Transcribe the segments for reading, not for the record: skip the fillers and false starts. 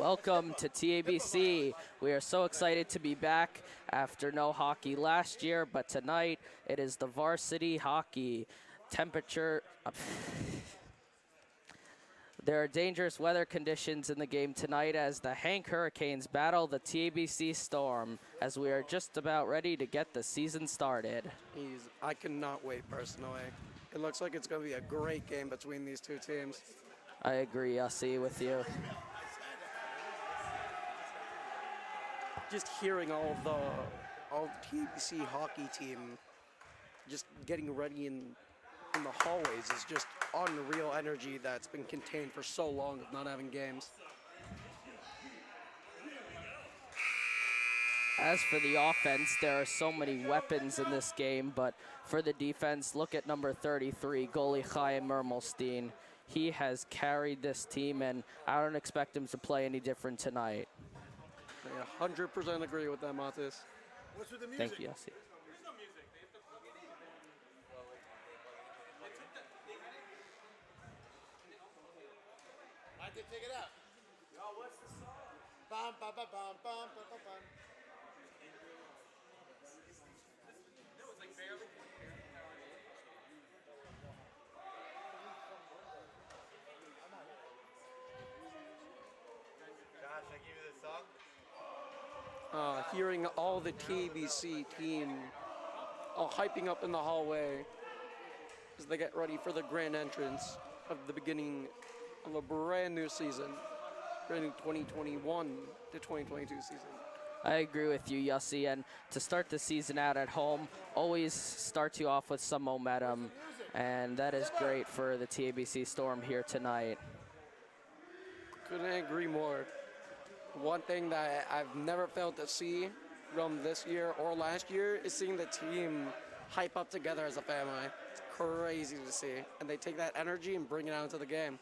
Welcome to TABC. We are so excited to be back after no hockey last year, but tonight it is the varsity hockey. Temperature. There are dangerous weather conditions in the game tonight as the HANC Hurricanes battle the TABC Storm, as we are just about ready to get the season started. I cannot wait personally. It looks like it's going to be a great game between these two teams. I agree, Yossi, with you. Just hearing all the TABC hockey team just getting ready in the hallways is just unreal energy that's been contained for so long of not having games. As for the offense, there are so many weapons in this game, but for the defense, look at number 33, goalie Chaim Mermelstein. He has carried this team, and I don't expect him to play any different tonight. I 100% agree with that, Matis. What's with the music? Thank you, Yossi. There's no music. I can take it out. Yo, what's the song? Bum, bum, bum, bum, bum, bum, bum. No, it's like barely. Josh, I give you the song? Hearing all the TABC team hyping up in the hallway as they get ready for the grand entrance of the beginning of a brand new season, brand new 2021 to 2022 season. I agree with you, Yossi, and to start the season out at home always starts you off with some momentum, and that is great for the TABC Storm here tonight. Couldn't agree more. One thing that I've never failed to see from this year or last year is seeing the team hype up together as a family. It's crazy to see. And they take that energy and bring it out into the game.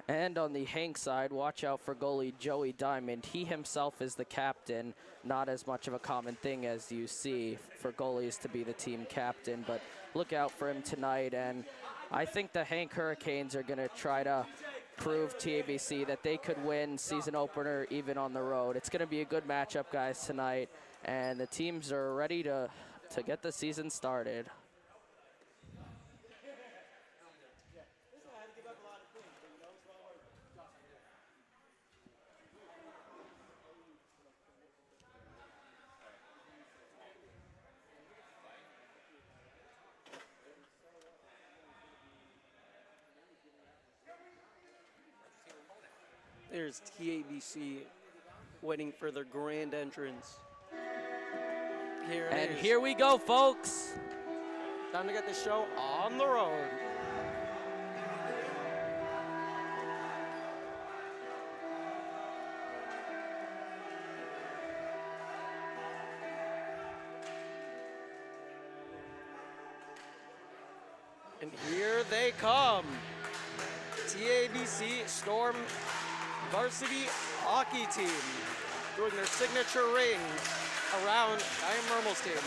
And on the HANC side, watch out for goalie Joey Diamond. He himself is the captain, not as much of a common thing as you see for goalies to be the team captain, but look out for him tonight. And I think the HANC Hurricanes are going to try to prove TABC that they could win season opener even on the road. It's going to be a good matchup, guys, tonight, and the teams are ready to get the season started. There's TABC waiting for their grand entrance. Here it is. Here we go, folks. Time to get the show on the road. And here they come. TABC Storm Varsity Hockey Team doing their signature ring around Chaim Mermelstein.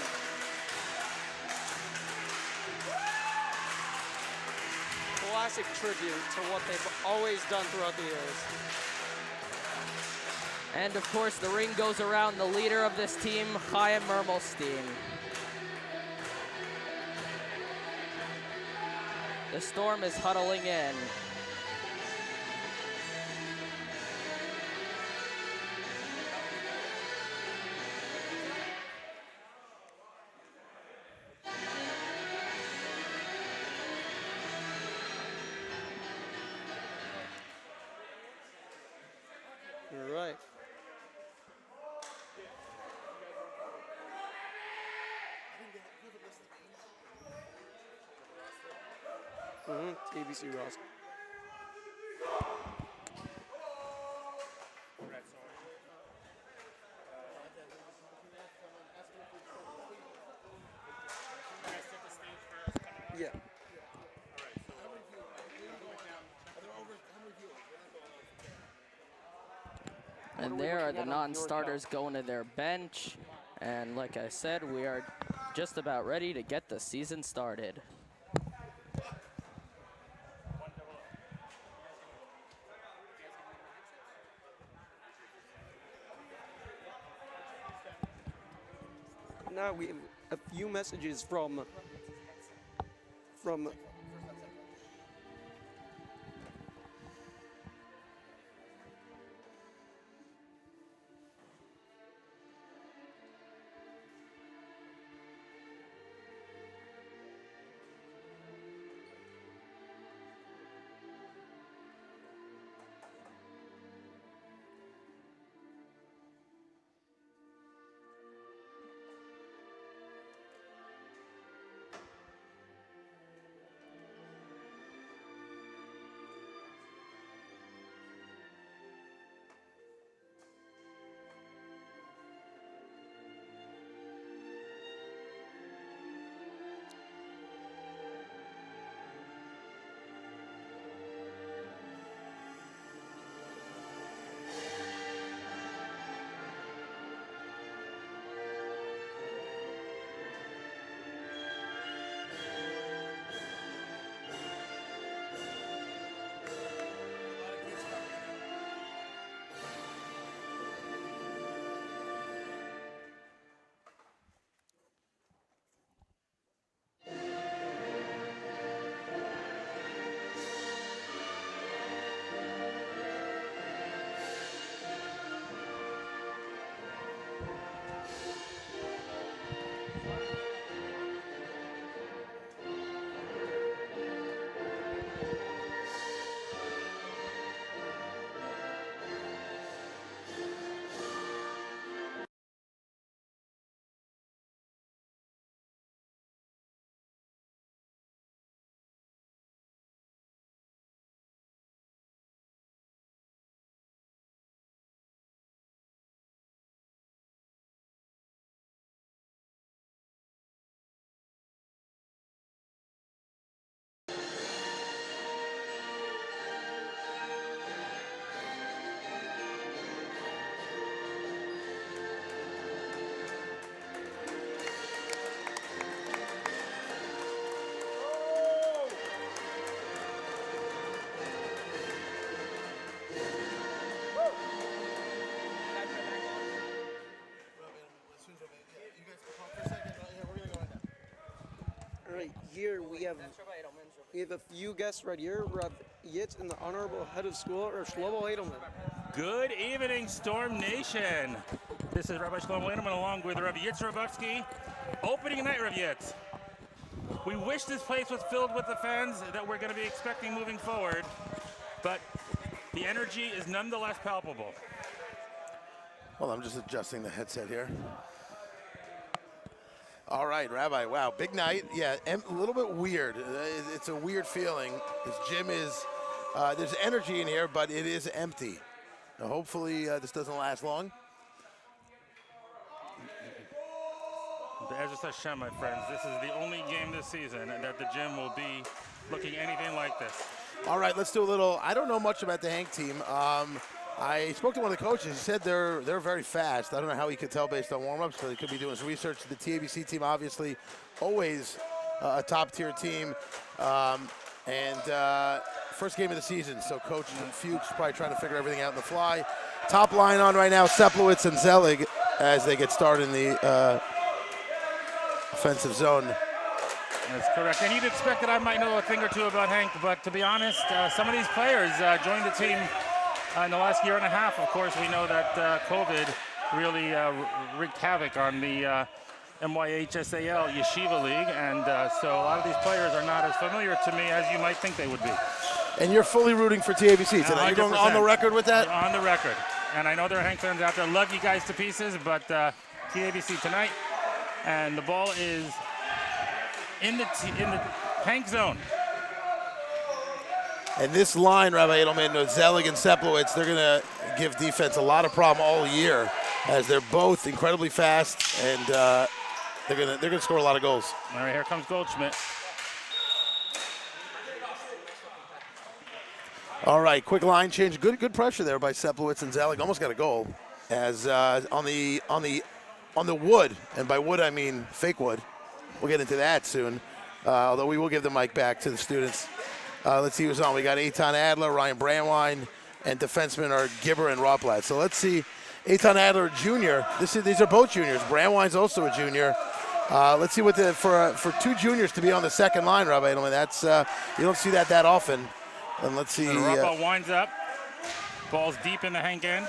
Classic tribute to what they've always done throughout the years. And of course, the ring goes around the leader of this team, Chaim Mermelstein. The Storm is huddling in. Right. TABC roster. Yeah. And there are the non-starters going to their bench. And like I said, we are just about ready to get the season started. now we have a few messages from right here we have a few guests right here. Rev Yitz and the Honorable Head of School, or Shlomo Edelman. Good evening, Storm Nation. This is Rabbi Shlomo Edelman along with Rabbi Yitz Rabovsky. Opening night, Rabbi Yitz. We wish this place was filled with the fans that we're going to be expecting moving forward, but the energy is nonetheless palpable. Well, I'm just adjusting the headset here. All right, Rabbi, wow, big night. Yeah, a little bit weird. It's a weird feeling. This gym is, there's energy in here, but it is empty. Now, hopefully this doesn't last long. Be'ezus Hashem, my friends, this is the only game this season that the gym will be looking anything like this. All right, let's do a little, I don't know much about the HANC team. I spoke to one of the coaches. He said they're very fast. I don't know how he could tell based on warm-ups, but he could be doing some research. The TABC team, obviously, always a top-tier team. First game of the season, so Coach Fuchs probably trying to figure everything out on the fly. Top line on right now, Seplowitz and Zelig as they get started in the offensive zone. That's correct. And you'd expect that I might know a thing or two about HANC, but to be honest, some of these players joined the team in the last year and a half. Of course, we know that COVID really wreaked havoc on the MYHSAL Yeshiva League, and so a lot of these players are not as familiar to me as you might think they would be. And you're fully rooting for TABC tonight. You're going on the record with that? On the record. And I know there are HANC fans out there. Love you guys to pieces, but TABC tonight. And the ball is in the HANC zone. And this line, Rabbi Edelman, Zelig and Seplowitz, they're going to give defense a lot of problem all year, as they're both incredibly fast, and they're going to score a lot of goals. All right, here comes Goldschmidt. All right, quick line change. Good pressure there by Seplowitz and Zelig. Almost got a goal. As on the wood, and by wood I mean fake wood. We'll get into that soon. Although we will give the mic back to the students. Let's see who's on. We got Eitan Adler, Ryan Brandwine, and defensemen are Gibber and Roplat. So let's see. Eitan Adler, junior. These are both juniors. Brandwine's also a junior. Let's see what for two juniors to be on the second line, Rob Edelman. That's you don't see that often. And let's see. Rappa winds up. Ball's deep in the Hank end.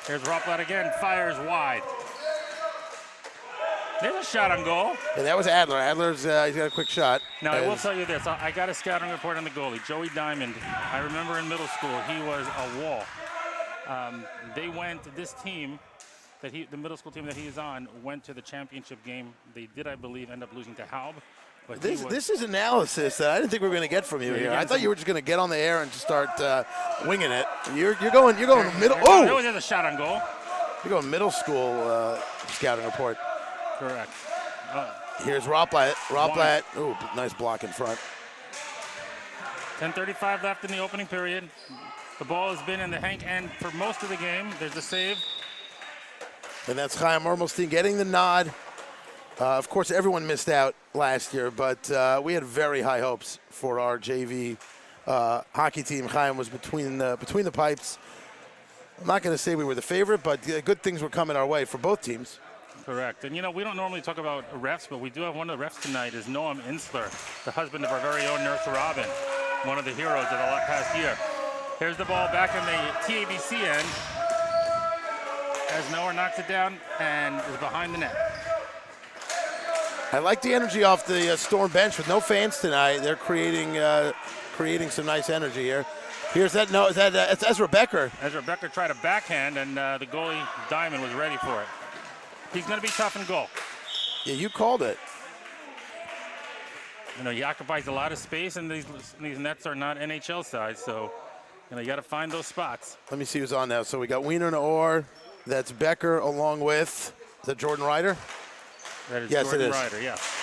Here's Rappa again. Fires wide. There's a shot on goal. Yeah, that was Adler. Adler's he's got a quick shot. Now, I will tell you this. I got a scouting report on the goalie, Joey Diamond. I remember in middle school, he was a wall. This team, the middle school team that he is on, went to the championship game. They did, I believe, end up losing to Haub. But this is analysis that I didn't think we were going to get from you here. I thought you were just going to get on the air and just start winging it. You're going middle. Oh, there's a shot on goal. You're going middle school scouting report. Correct. Here's Roplat. Roplat. Ooh, nice block in front. 10:35 left in the opening period. The ball has been in the Hank end for most of the game. There's a save. And that's Chaim Mermelstein getting the nod. Of course, everyone missed out last year, but we had very high hopes for our JV hockey team. Chaim was between the pipes. I'm not going to say we were the favorite, but good things were coming our way for both teams. Correct. And, we don't normally talk about refs, but we do have one of the refs tonight is Noam Insler, the husband of our very own Nurse Robin, one of the heroes of the past year. Here's the ball back in the TABC end as Noah knocks it down and is behind the net. I like the energy off the Storm bench with no fans tonight. They're creating some nice energy here. Here's that. No, it's Ezra Becker. Ezra Becker tried a backhand, and the goalie Diamond was ready for it. He's going to be tough in goal. Yeah, you called it. He occupies a lot of space, and these nets are not NHL size, so you got to find those spots. Let me see who's on now. So we got Wiener and Orr. That's Becker along with, is that Jordan Ryder? That is yes, Jordan it is. Ryder, yes.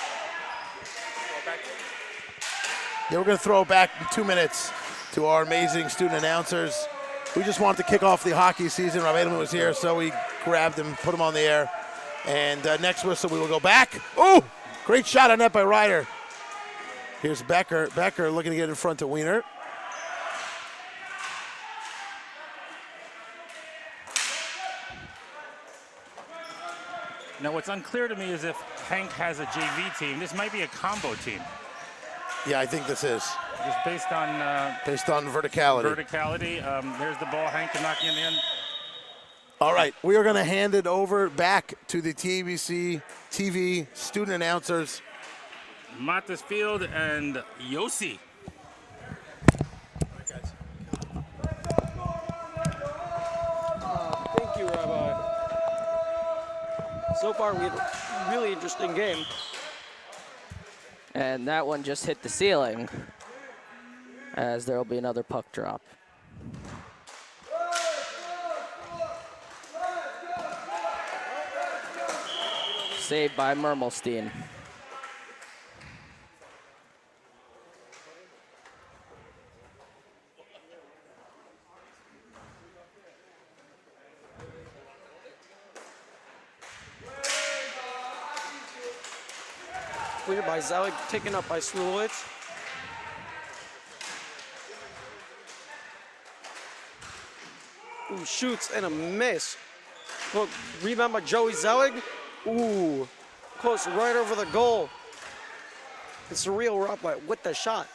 Yeah, we're going to throw it back in 2 minutes to our amazing student announcers. We just wanted to kick off the hockey season. Rob Edelman was here, so we grabbed him, put him on the air. And next whistle, we will go back. Oh, great shot on net by Ryder. Here's Becker. Becker looking to get in front of Wiener. Now, what's unclear to me is if Hank has a JV team. This might be a combo team. Yeah, I think this is. Just based on verticality. There's the ball. Hank can knock in the end. All right, we are going to hand it over back to the TABC TV student announcers. Matas Field and Yossi. Thank you, Rabbi. So far, we have a really interesting game. And that one just hit the ceiling, as there will be another puck drop. Saved by Mermelstein. Cleared by Zelig, taken up by Swulowitz. Ooh, shoots and a miss. Look, rebound by Joey Zelig. Ooh, close right over the goal. It's a real Roplat with the shot.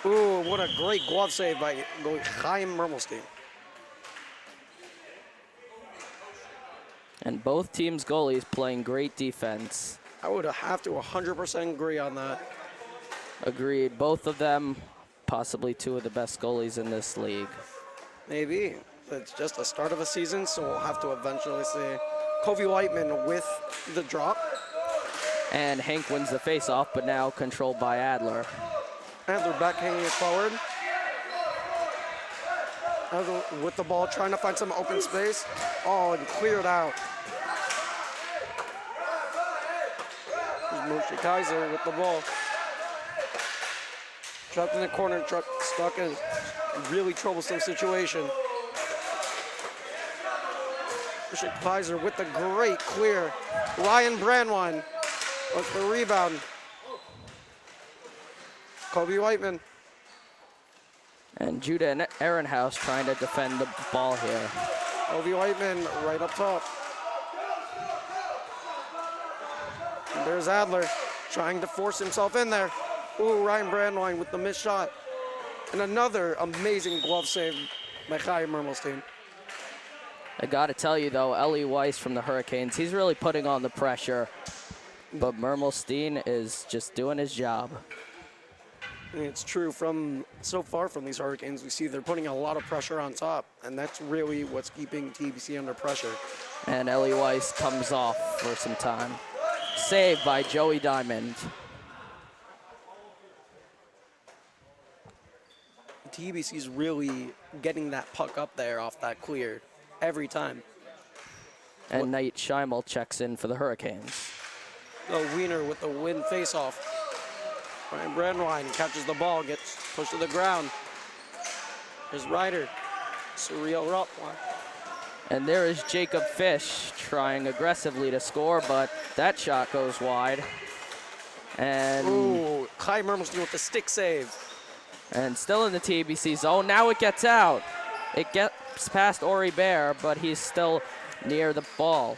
Ooh, what a great glove save by Chaim Mermelstein. And both teams' goalies playing great defense. I would have to 100% agree on that. Agreed. Both of them possibly two of the best goalies in this league. Maybe. It's just the start of a season, so we'll have to eventually see Kobe Lightman with the drop. And Hank wins the faceoff, but now controlled by Adler. Adler backhanging it forward. Adler with the ball, trying to find some open space. Oh, and cleared out. Here's Moshe Kaiser with the ball. Trapped in the corner, stuck in a really troublesome situation. Moshe Kaiser with the great clear. Ryan Brandwine with the rebound. Kobe Whiteman. And Judah Ehrenhaus trying to defend the ball here. Ovi Whiteman right up top. And there's Adler trying to force himself in there. Ooh, Ryan Brandwine with the missed shot. And another amazing glove save by Chaim Mermelstein. I got to tell you, though, Ellie Weiss from the Hurricanes, he's really putting on the pressure. But Mermelstein is just doing his job. And it's true from so far from these Hurricanes, we see they're putting a lot of pressure on top, and that's really what's keeping TABC under pressure. And Ellie Weiss comes off for some time. Saved by Joey Diamond. TABC's really getting that puck up there off that clear every time. And Nate Scheimel checks in for the Hurricanes. The Wiener with the win face-off. Ryan Brandwine catches the ball, gets pushed to the ground. There's Ryder. Surreal Rupp. And there is Jacob Fish trying aggressively to score, but that shot goes wide. And ooh, Kai Mermelstein with the stick save. And still in the TABC zone. Now it gets out. It gets past Ori Bear, but he's still near the ball.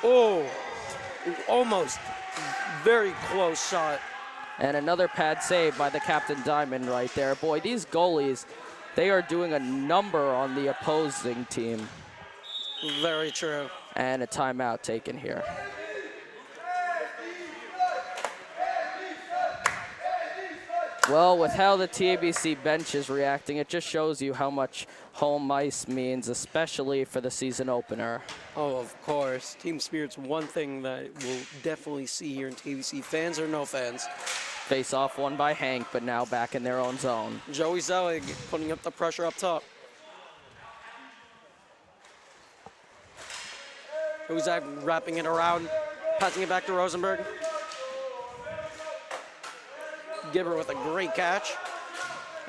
Oh, almost. Very close shot. And another pad save by the Captain Diamond right there. Boy, these goalies, they are doing a number on the opposing team. Very true. And a timeout taken here. Well, with how the TABC bench is reacting, it just shows you how much home ice means, especially for the season opener. Oh, of course. Team spirit's one thing that we'll definitely see here in TABC, fans or no fans. Face off won by HANC, but now back in their own zone. Joey Zelig putting up the pressure up top. Uzak wrapping it around, passing it back to Rosenberg. Gibber with a great catch.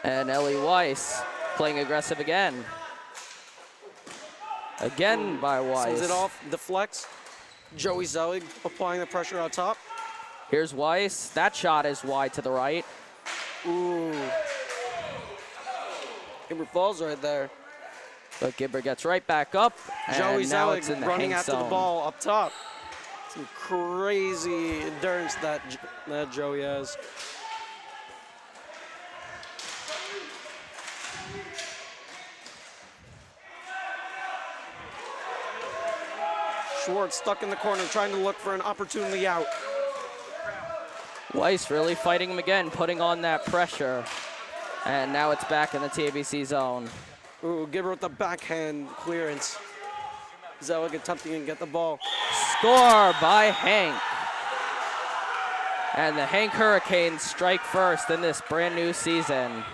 And Ellie Weiss playing aggressive again. Again by Weiss. Sends it off, deflects. Joey Zelig applying the pressure on top. Here's Weiss. That shot is wide to the right. Ooh. Gibber falls right there. But Gibber gets right back up. And Joey now Zelig it's in the running HANC after zone. the ball up top. Some crazy endurance that Joey has. Schwartz stuck in the corner trying to look for an opportunity out. Weiss really fighting him again, putting on that pressure. And now it's back in the TABC zone. Ooh, Gibber with the backhand clearance. Zelig attempting to get the ball. Score by HANC. And the HANC Hurricanes strike first in this brand new season.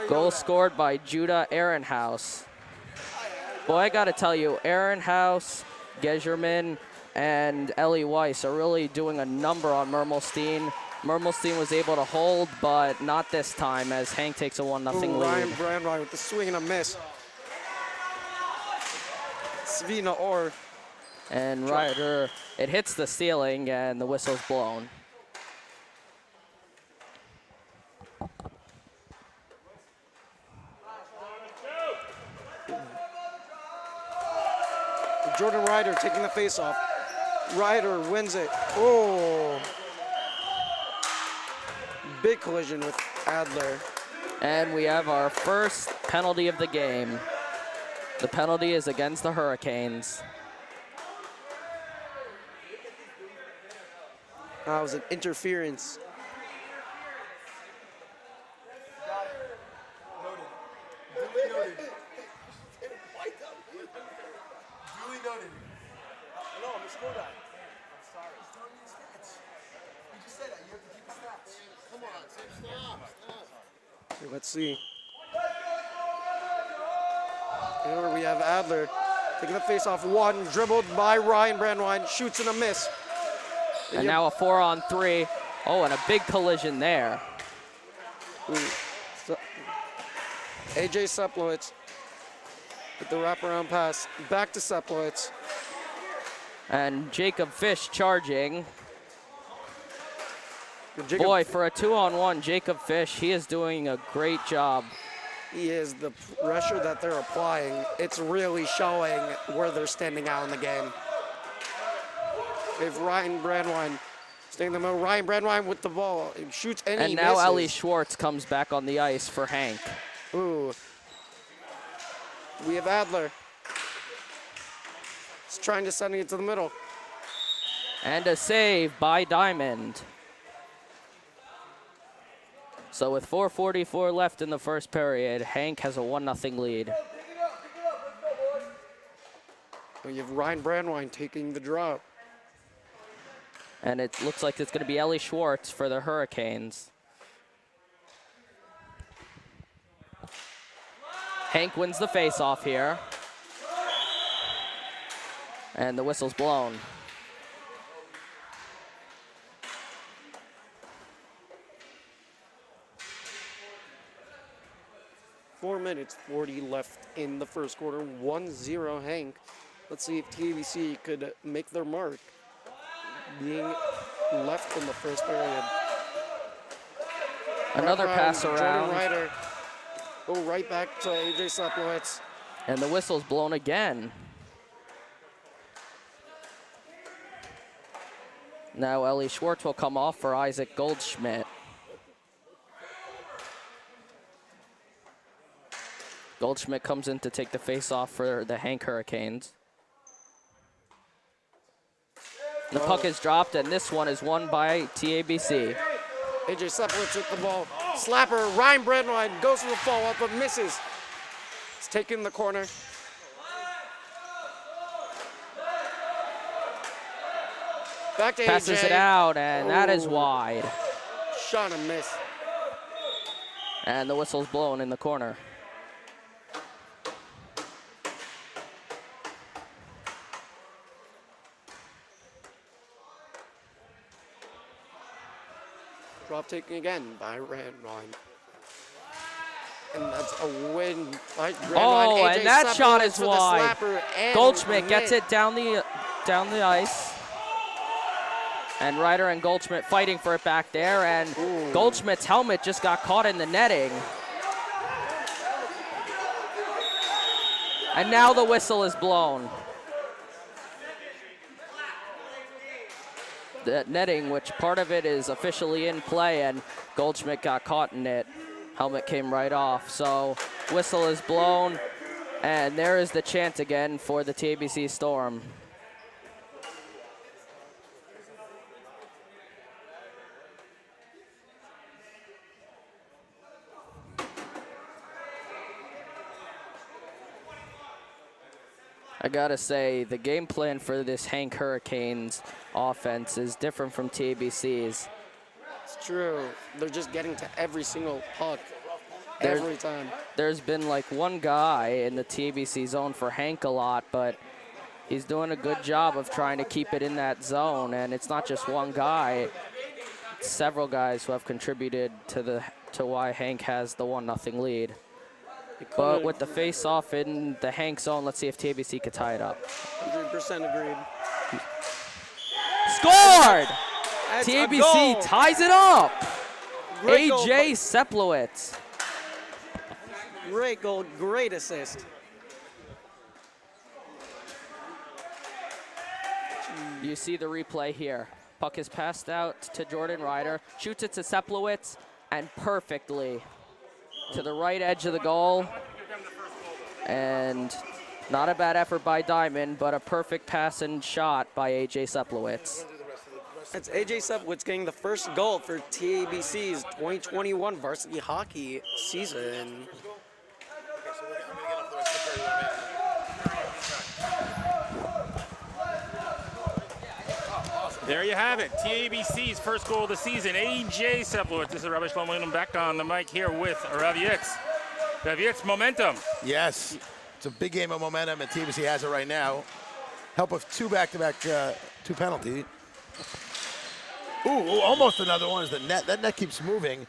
Goal scored by Judah Ehrenhaus. Boy, I gotta tell you, Ehrenhaus, Gejerman, and Ellie Weiss are really doing a number on Mermelstein. Mermelstein was able to hold, but not this time as HANC takes a 1-0 lead. Ryan Brandwine with the swing and a miss. Svina Orr. And Ryder, it hits the ceiling and the whistle's blown. Jordan Ryder taking the face-off. Ryder wins it. Oh. Big collision with Adler. And we have our first penalty of the game. The penalty is against the Hurricanes. That was an interference. Let's see. Here we have Adler taking the face-off. One dribbled by Ryan Brandwine, shoots and a miss. And now a 4-on-3. Oh, and a big collision there. So, AJ Seplowitz with the wraparound pass. Back to Seplowitz. And Jacob Fish charging. Jacob, Boy, for a 2-on-1, Jacob Fish, he is doing a great job. he is the pressure that they're applying. It's really showing where they're standing out in the game. If Ryan Brandwine staying in the middle, Ryan Brandwine with the ball, he shoots and he now misses. Ellie Schwartz comes back on the ice for Hank. Ooh. We have Adler. He's trying to send it to the middle. And a save by Diamond. So with 4:44 left in the first period, Hank has a 1-0 lead. You have Ryan Brandwine taking the drop. And it looks like it's going to be Ellie Schwartz for the Hurricanes. Hank wins the face-off here. And the whistle's blown. Four minutes, 40 left in the first quarter. 1-0 Hank. Let's see if TABC could make their mark. Being left in the first period. Another pass around. Jordan Ryder. Go right back to AJ Seplowitz. And the whistle's blown again. Now Ellie Schwartz will come off for Isaac Goldschmidt. Goldschmidt comes in to take the face-off for the Hank Hurricanes. The puck is dropped, and this one is won by TABC. AJ Seplowitz with the ball. Slapper, Ryan Brandwine goes for the follow-up, but misses. It's taken the corner. Back to Passes AJ. it out, and that is Ooh. wide. Shot and miss. And the whistle's blown in the corner. Drop taken again by Brandwine. And that's a win by Brandwine. Oh, AJ and that shot is Seplowitz with the wide. slapper and Goldschmidt gets hit. it down the ice. And Ryder and Goldschmidt fighting for it back there, and Ooh. Goldschmidt's helmet just got caught in the netting. And now the whistle is blown. The netting, which part of it is officially in play, and Goldschmidt got caught in it. Helmet came right off, so whistle is blown, and there is the chant again for the TABC Storm. I gotta say, the game plan for this Hank Hurricanes offense is different from TABC's. It's true. They're just getting to every single puck every time. There's been like one guy in the TABC zone for Hank a lot, but he's doing a good job of trying to keep it in that zone, and it's not just one guy. It's several guys who have contributed to why Hank has the 1-0 lead. But with the face-off in the Hank zone, let's see if TABC could tie it up. 100% agreed. Scored! That's a TABC goal. ties it up. Great goal AJ Seplowitz. Great goal, great assist. You see the replay here. Puck is passed out to Jordan Ryder, shoots it to Seplowitz, and perfectly to the right edge of the goal. And not a bad effort by Diamond, but a perfect pass and shot by AJ Seplowitz. It's AJ Seplowitz getting the first goal for TABC's 2021 varsity hockey season. There you have it. TABC's first goal of the season. AJ Seplowitz. This is Rabbi Shlomo William back on the mic here with Ravietz. Ravietz, momentum. Yes, it's a big game of momentum, and TABC has it right now. Help of two back-to-back, two penalty. Ooh, almost another one is the net. That net keeps moving.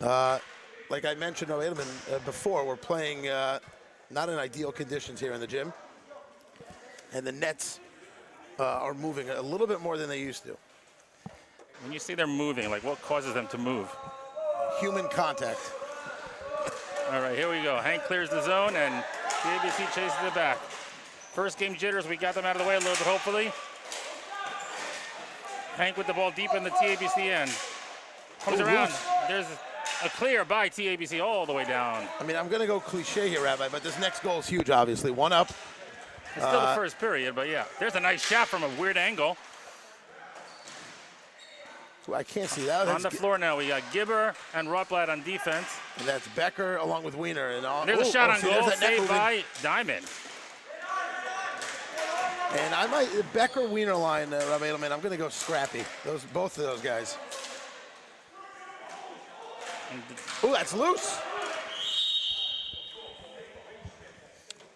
Like I mentioned before, we're playing not in ideal conditions here in the gym. And the nets are moving a little bit more than they used to. When you say they're moving, like what causes them to move? Human contact. All right, here we go. Hank clears the zone, and TABC chases it back. First game jitters, we got them out of the way a little bit, hopefully. Hank with the ball deep in the TABC end. Comes around. There's a clear by TABC all the way down. I mean, I'm going to go cliche here, Rabbi, but this next goal is huge, obviously. 1 up. It's still the first period, but yeah. There's a nice shot from a weird angle. I can't see that. On the floor now, we got Gibber and Rotblatt on defense. And that's Becker along with Wiener. And all. There's a shot on goal, saved by Diamond. And I might, the Becker-Wiener line, Rabbi Edelman, I'm going to go scrappy. Both of those guys. Oh, that's loose.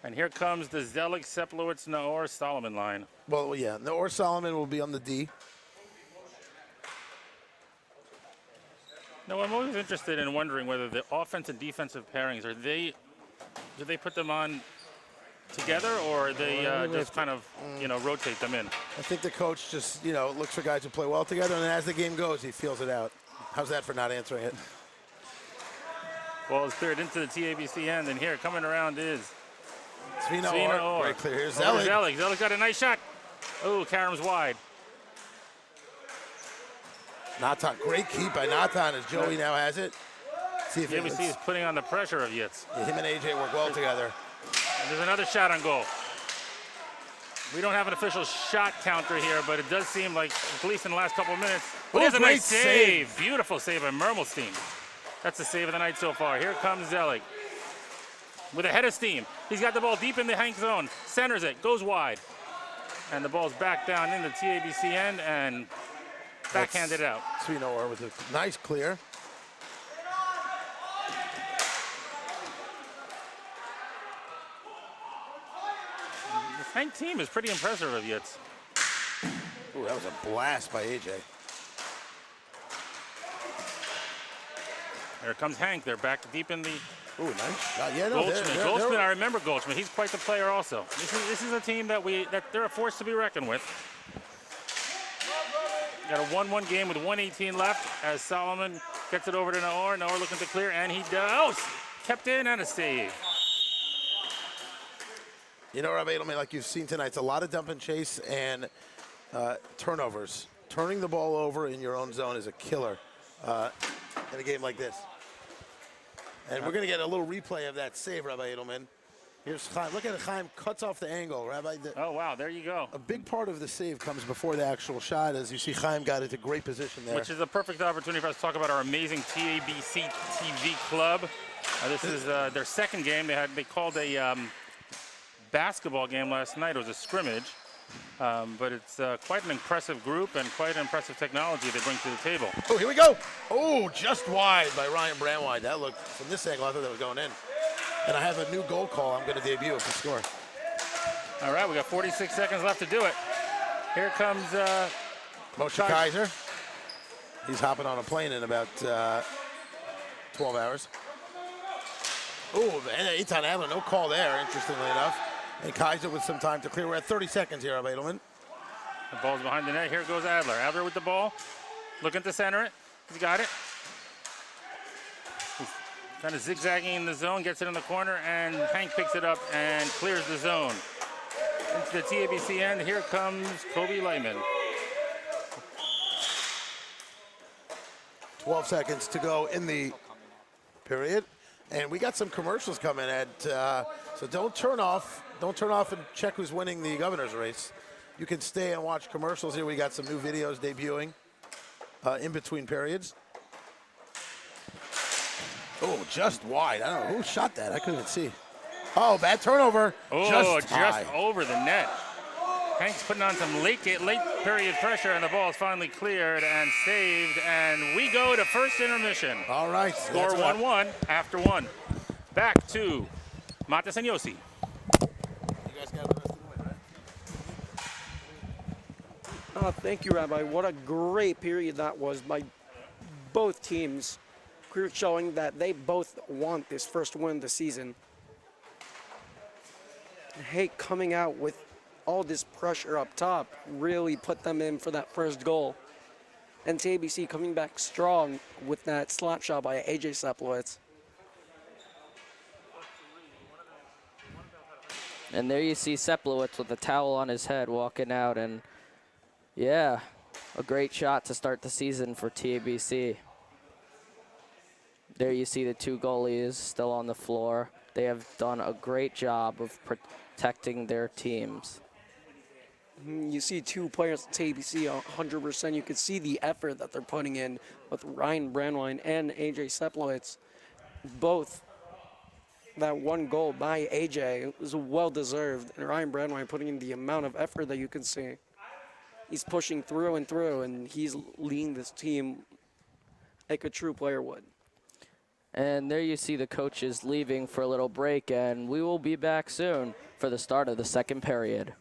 And here comes the Zelig, Seplowitz, Naor, Solomon line. Well, yeah, Naor Solomon will be on the D. No, I'm always interested in wondering whether the offense and defensive pairings, do they put them on together, or they just kind of, rotate them in? I think the coach just, looks for guys who play well together, and then as the game goes, he feels it out. How's that for not answering it? Ball is cleared into the TABC end, and here coming around is Svina Orr. Very clear. Here's Zelig. Zelig got a nice shot. Oh, Karam's wide. Natan, great keep by Natan as Joey now has it. See if TABC is putting on the pressure of Yitz. Yeah, him and AJ work well together. And there's another shot on goal. We don't have an official shot counter here, but it does seem like, at least in the last couple of minutes, there's a nice save. Beautiful save by Mermelstein. That's the save of the night so far. Here comes Zelig with a head of steam. He's got the ball deep in the Hank zone, centers it, goes wide. And the ball's back down in the TABC end and backhanded out. Svina Orr with a nice clear. This Hank team is pretty impressive of Yitz. Ooh, that was a blast by AJ. Here comes Hank. They're back deep in the Ooh, nice shot. Yeah, no, Goldschmidt, I remember Goldschmidt. He's quite the player also. This is a team that they're a force to be reckoned with. Got a 1-1 game with 1:18 left as Solomon gets it over to Naor. Naor looking to clear, and he does. Kept in and a save. Rabbi Edelman, like you've seen tonight, it's a lot of dump and chase and turnovers. Turning the ball over in your own zone is a killer in a game like this. And we're going to get a little replay of that save, Rabbi Edelman. Here's Chaim. Look at it. Chaim cuts off the angle, Rabbi. Oh, wow. There you go. A big part of the save comes before the actual shot. As you see, Chaim got into great position there. Which is a perfect opportunity for us to talk about our amazing TABC TV club. This is their second game. They called a basketball game last night. It was a scrimmage. But it's quite an impressive group and quite an impressive technology they bring to the table. Oh, here we go. Oh, just wide by Ryan Brandwide. That looked, from this angle, I thought that was going in. And I have a new goal call I'm going to debut if we score. All right, we got 46 seconds left to do it. Here comes Moshe Kaiser. He's hopping on a plane in about 12 hours. Oh, and Eitan Adler, no call there, interestingly enough. And Kaiser with some time to clear. We're at 30 seconds here, Rabbi Edelman. The ball's behind the net. Here goes Adler. Adler with the ball, looking to center it. He's got it. He's kind of zigzagging in the zone, gets it in the corner, and Hank picks it up and clears the zone. Into the TABC end, here comes Kobe Lyman. 12 seconds to go in the period. And we got some commercials coming at, so don't turn off and check who's winning the governor's race. You can stay and watch commercials here. We got some new videos debuting in between periods. Oh, just wide. I don't know who shot that. I couldn't even see. Oh, bad turnover. Oh, just over the net. Hank's putting on some late period pressure, and the ball is finally cleared and saved, and we go to first intermission. All right. Score 1-1 after one. Back to Matas and Yossi. You guys got the rest of the way, right? Thank you, Rabbi. What a great period that was by both teams, showing that they both want this first win of the season. Hey, coming out with all this pressure up top really put them in for that first goal. And TABC coming back strong with that slap shot by AJ Seplowitz. And there you see Seplowitz with a towel on his head walking out, and yeah, a great shot to start the season for TABC. There you see the two goalies still on the floor. They have done a great job of protecting their teams. You see two players at TABC 100%. You can see the effort that they're putting in with Ryan Brandwine and AJ Seplowitz. Both that one goal by AJ was well deserved, and Ryan Brandwine putting in the amount of effort that you can see. He's pushing through and through, and he's leading this team like a true player would. And there you see the coaches leaving for a little break, and we will be back soon for the start of the second period.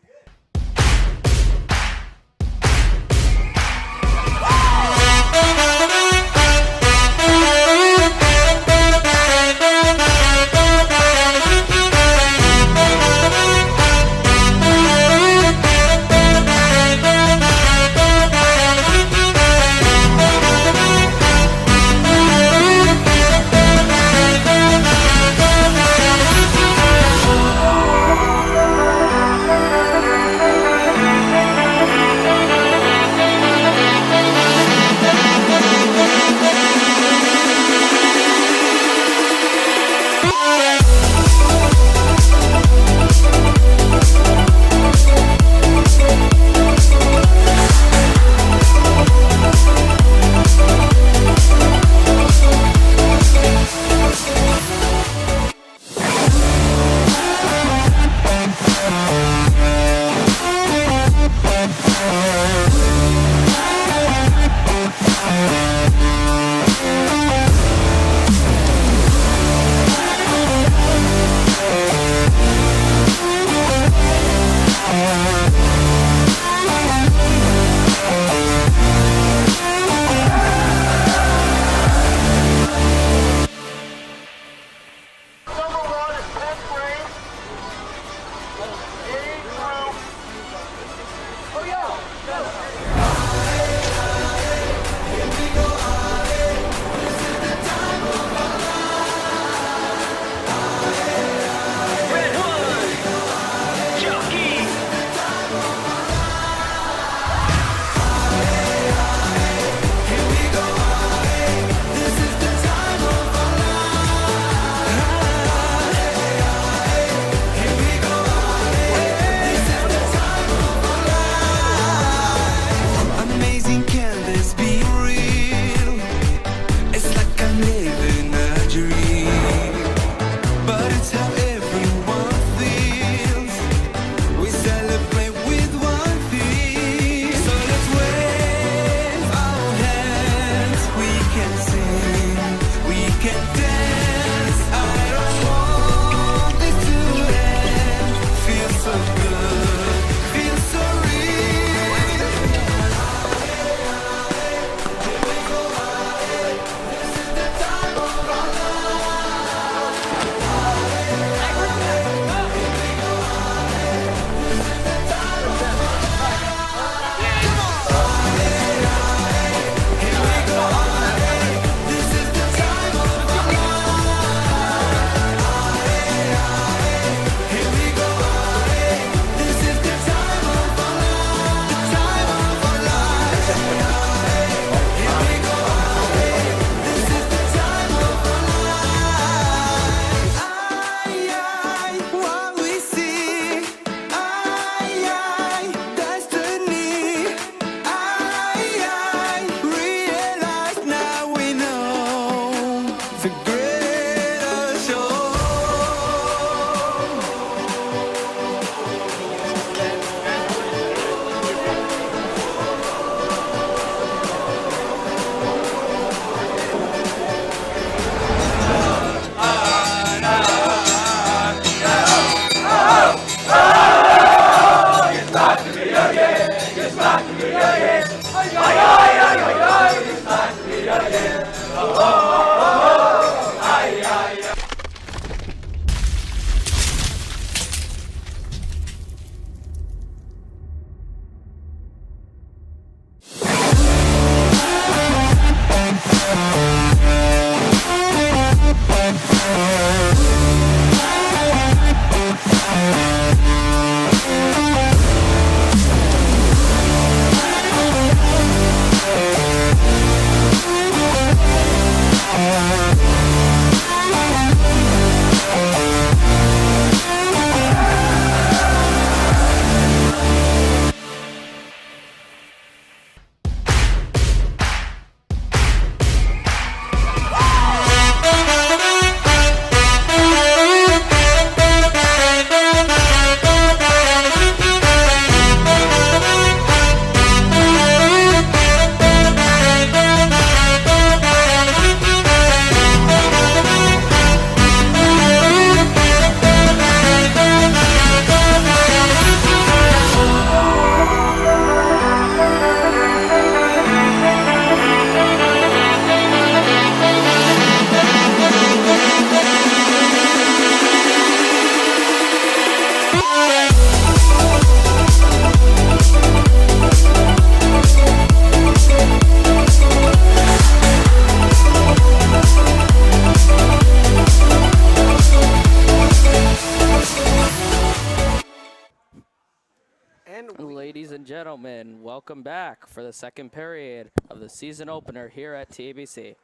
Ladies and gentlemen, welcome back for the second period of the season opener here at TABC.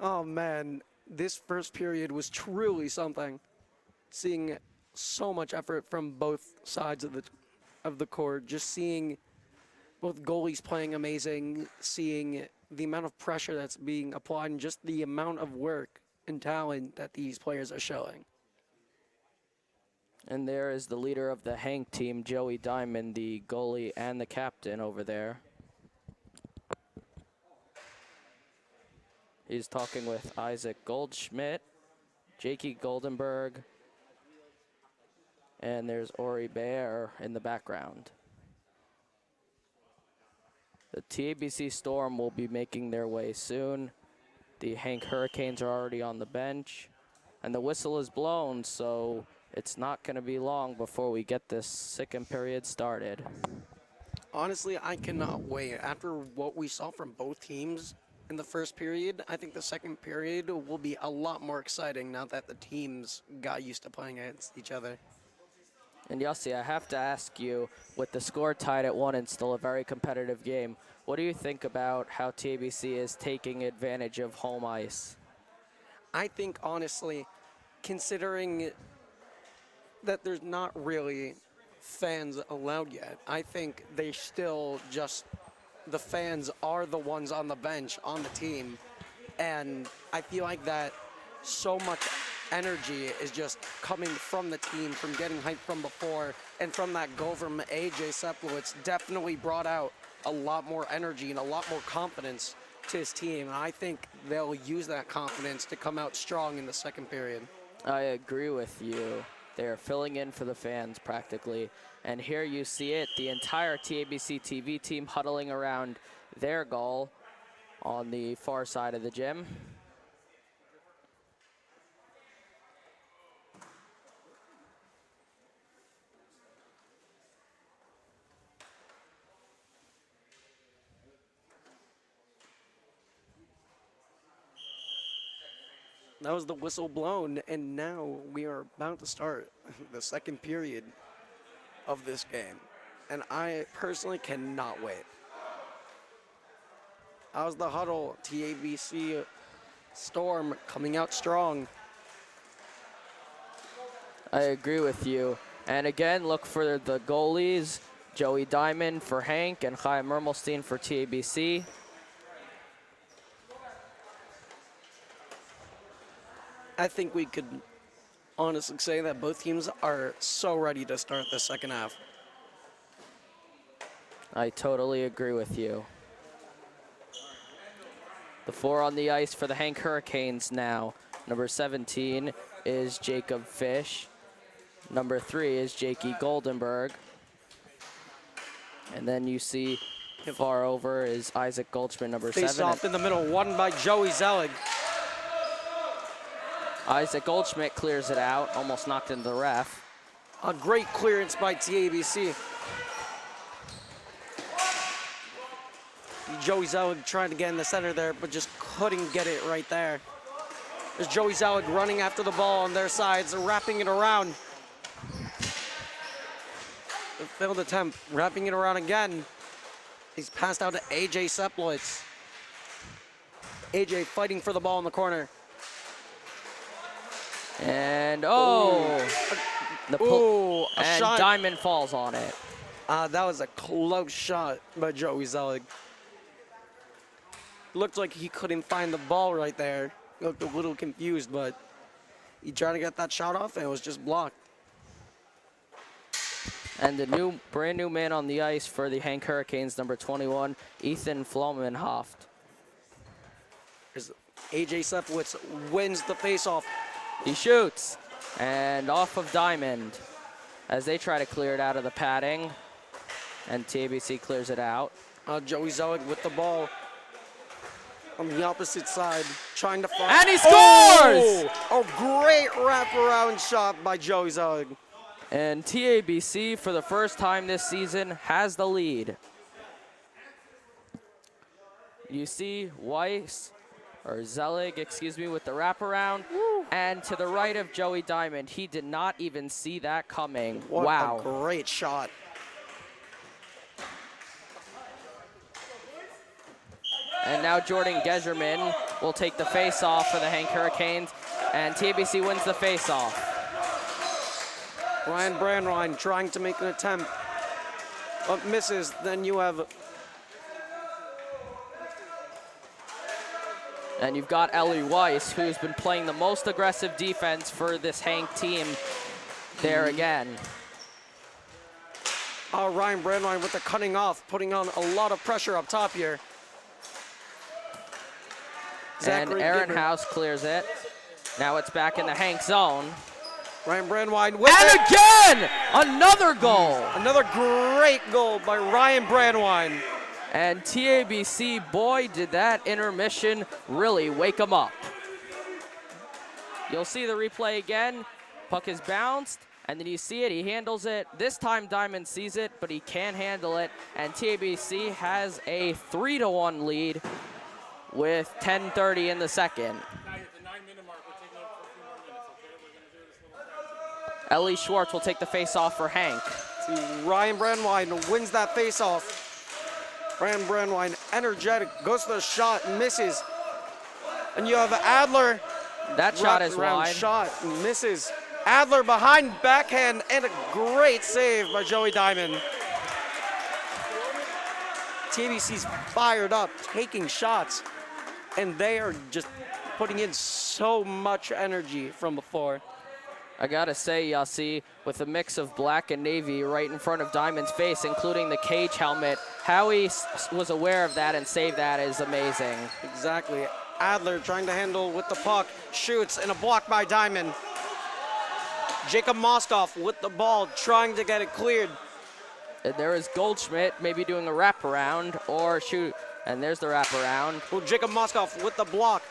Oh man, this first period was truly something. Seeing so much effort from both sides of the court, just seeing both goalies playing amazing, seeing the amount of pressure that's being applied, and just the amount of work and talent that these players are showing. And there is the leader of the HANC team, Joey Diamond, the goalie and the captain over there. He's talking with Isaac Goldschmidt, Jakey Goldenberg, and there's Ori Bear in the background. The TABC Storm will be making their way soon. The HANC Hurricanes are already on the bench, and the whistle is blown, so it's not going to be long before we get this second period started. Honestly, I cannot wait. After what we saw from both teams in the first period, I think the second period will be a lot more exciting now that the teams got used to playing against each other. And Yossi, I have to ask you, with the score tied at 1 and still a very competitive game, what do you think about how TABC is taking advantage of home ice? I think, honestly, considering that there's not really fans allowed yet, I think they still just, the fans are the ones on the bench, on the team, and I feel like that so much energy is just coming from the team, from getting hyped from before, and from that goal from AJ Seplowitz definitely brought out a lot more energy and a lot more confidence to his team, and I think they'll use that confidence to come out strong in the second period. I agree with you. They're filling in for the fans practically. And here you see it, the entire TABC TV team huddling around their goal on the far side of the gym. That was the whistle blown, and now we are about to start the second period of this game. And I personally cannot wait. How's the huddle? TABC Storm coming out strong. I agree with you. And again, look for the goalies, Joey Diamond for HANC and Chaim Mermelstein for TABC. I think we could honestly say that both teams are so ready to start the second half. I totally agree with you. The 4 on the ice for the HANC Hurricanes now. Number 17 is Jacob Fish. Number 3 is Jakey Goldenberg. And then you see far over is Isaac Goldschmidt, number 7. Face off in the middle, won by Joey Zelig. Isaac Goldschmidt clears it out, almost knocked into the ref. A great clearance by TABC. Joey Zelig trying to get in the center there, but just couldn't get it right there. There's Joey Zelig running after the ball on their sides, wrapping it around. The failed attempt, wrapping it around again. He's passed out to AJ Seplowitz. AJ fighting for the ball in the corner. And a shot. Diamond falls on it. That was a close shot by Joey Zelig. Looked like he couldn't find the ball right there. He looked a little confused, but he tried to get that shot off and it was just blocked. And the brand new man on the ice for the HANC Hurricanes, number 21, Ethan Flomenhoft. AJ Seplowitz wins the faceoff. He shoots, and off of Diamond as they try to clear it out of the padding, and TABC clears it out. Joey Zelig with the ball on the opposite side, trying to find. And he scores! A great wraparound shot by Joey Zelig. And TABC, for the first time this season, has the lead. You see Zelig, with the wraparound. Woo. And to the right of Joey Diamond, he did not even see that coming. What wow. a great shot. And now Jordan Geserman will take the face-off for the Hank Hurricanes, and TABC wins the face-off. Ryan Brandwein trying to make an attempt, but misses. Then you have And you've got Ellie Weiss, who's been playing the most aggressive defense for this Hank team there again. Ryan Brandwein with the cutting off, putting on a lot of pressure up top here. And Aaron House clears it. Now it's back in the Hank zone. Ryan Brandwein with And again, another goal. Another great goal by Ryan Brandwein. And TABC, boy, did that intermission really wake them up. You'll see the replay again. Puck is bounced, and then you see it. He handles it. This time Diamond sees it, but he can't handle it. And TABC has a 3-1 lead with 10:30 in the second. Ellie Schwartz will take the face-off for Hank. Ryan Brandwein wins that face-off. Ryan Brandwein, energetic, goes to the shot, misses. And you have Adler. That shot is wide. Shot, misses. Adler behind backhand, and a great save by Joey Diamond. TABC's fired up, taking shots, and they are just putting in so much energy from before. I gotta say, Yossi, with a mix of black and navy right in front of Diamond's face, including the cage helmet, how he was aware of that and saved that is amazing. Exactly. Adler trying to handle with the puck, shoots, and a block by Diamond. Jacob Moskoff with the ball, trying to get it cleared. And there is Goldschmidt maybe doing a wraparound or shoot, and there's the wraparound. Well, Jacob Moskoff with the block.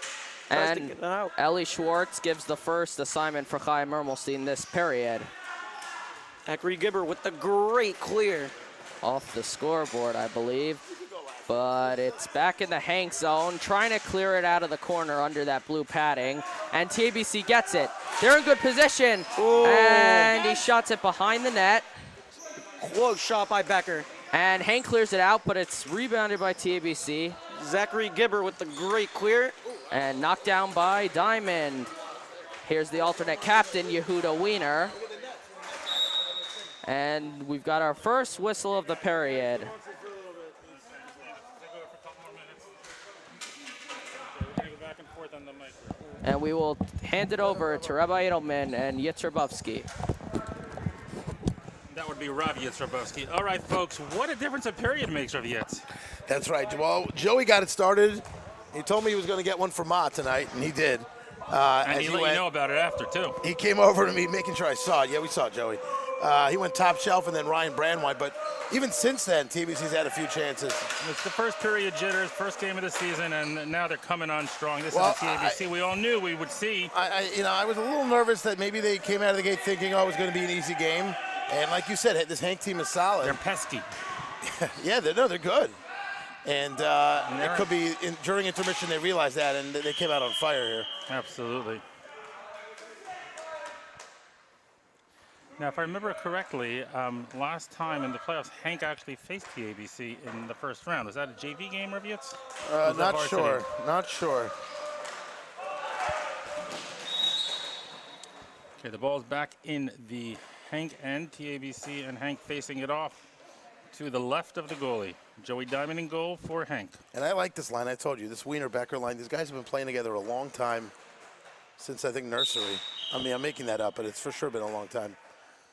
And Ellie Schwartz gives the first assignment for Chaim Mermelstein this period. Akri Gibber with the great clear. Off the scoreboard, I believe. But it's back in the Hank zone, trying to clear it out of the corner under that blue padding. And TABC gets it. They're in good position. Ooh. And he shots it behind the net. Close shot by Becker. And Hank clears it out, but it's rebounded by TABC. Zachary Gibber with the great clear. And knocked down by Diamond. Here's the alternate captain, Yehuda Wiener. And we've got our first whistle of the period. And we will hand it over to Rabbi Edelman and Yitzer Bufsky. That would be Rav Yitzrabowski. All right, folks, what a difference a period makes, Rav Yitz. That's right. Well, Joey got it started. He told me he was going to get one for Ma tonight, and he did. And he let you know about it after, too. He came over to me making sure I saw it. Yeah, we saw it, Joey. He went top shelf and then Ryan Brandwein. But even since then, TBC's had a few chances. It's the first period jitters, first game of the season, and now they're coming on strong. This is the TABC we all knew we would see. I was a little nervous that maybe they came out of the gate thinking, oh, it was going to be an easy game. And like you said, this Hank team is solid. They're pesky. Yeah, they're good. And it could be during intermission they realized that, and they came out on fire here. Absolutely. Now, if I remember correctly, last time in the playoffs, Hank actually faced the TABC in the first round. Was that a JV game, Ravitz? Not sure. Not sure. Okay, the ball's back in the Hank end. TABC and Hank facing it off to the left of the goalie. Joey Diamond in goal for Hank. And I like this line. I told you, this Wiener-Becker line, these guys have been playing together a long time, since I think nursery. I mean, I'm making that up, but it's for sure been a long time.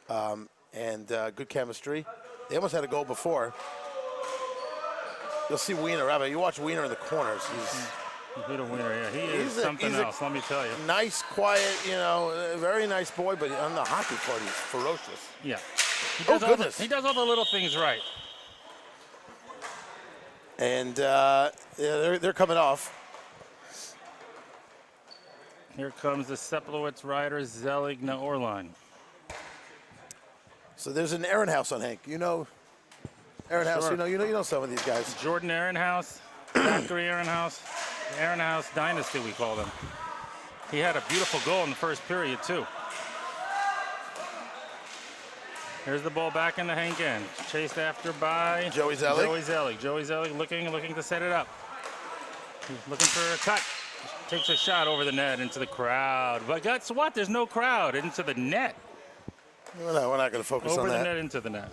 Good chemistry. They almost had a goal before. You'll see Wiener. Rabbi, you watch Wiener in the corners. Wiener, yeah, he is something else, let me tell you. Nice, quiet, very nice boy, but on the hockey court, he's ferocious. Yeah. Goodness. He does all the little things right. And they're coming off. Here comes the Seplowitz rider, Zelig Naorline. So there's an Ehrenhaus on Hank. You know Ehrenhaus, sure. you know some of these guys. Jordan Ehrenhaus, Zachary Ehrenhaus, the Ehrenhaus dynasty we call them. He had a beautiful goal in the first period too. Here's the ball back in the Hank end. Chased after by Joey Zelig. Joey Zelig looking to set it up. Looking for a cut. Takes a shot over the net into the crowd. But guess what? There's no crowd. Into the net. We're not going to focus Over on the that. net, into the net.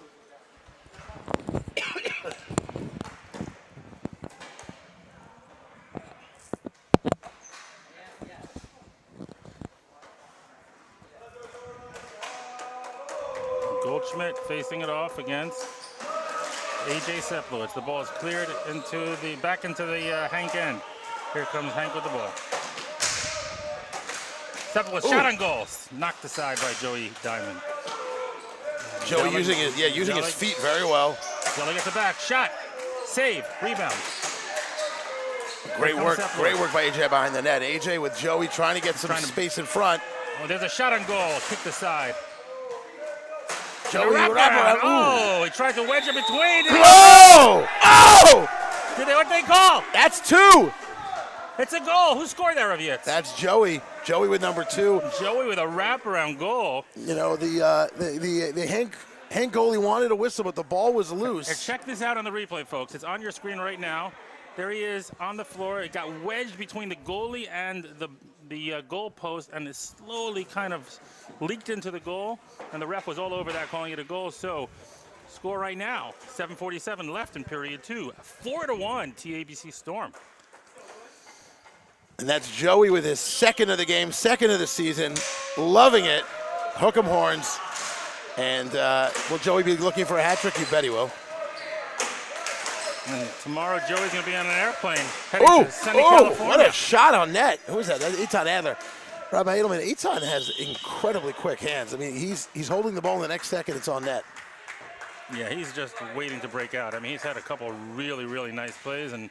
Goldschmidt facing it off against A.J. Seplowitz. The ball is cleared back into the Hank end. Here comes Hank with the ball. Seplowitz shot on goal. Knocked aside by Joey Diamond. Joey using his feet very well. Zelli gets it back. Shot. Save. Rebound. Great work by A.J. behind the net. A.J. with Joey trying to get some space in front. Oh, there's a shot on goal. Kicked aside. Joey wraparound. Oh, he tried to wedge it between. Oh! What they call? That's 2. It's a goal. Who scored that, Ravietz? That's Joey. Joey with number 2. Joey with a wraparound goal. You know, the Hank goalie wanted a whistle, but the ball was loose. And check this out on the replay, folks. It's on your screen right now. There he is on the floor. It got wedged between the goalie and the goal post, and it slowly kind of leaked into the goal, and the ref was all over that, calling it a goal. So, score right now, 7:47 left in period 2. 4-1 TABC Storm. And that's Joey with his second of the game, second of the season, loving it. Hook 'em horns. And will Joey be looking for a hat trick? You bet he will. And tomorrow, Joey's going to be on an airplane heading to sunny California. What a shot on net. Who is that? That's Eitan Adler. Rabbi Edelman, Eitan has incredibly quick hands. I mean, he's holding the ball in the next second, it's on net. Yeah, he's just waiting to break out. I mean, he's had a couple really, really nice plays, and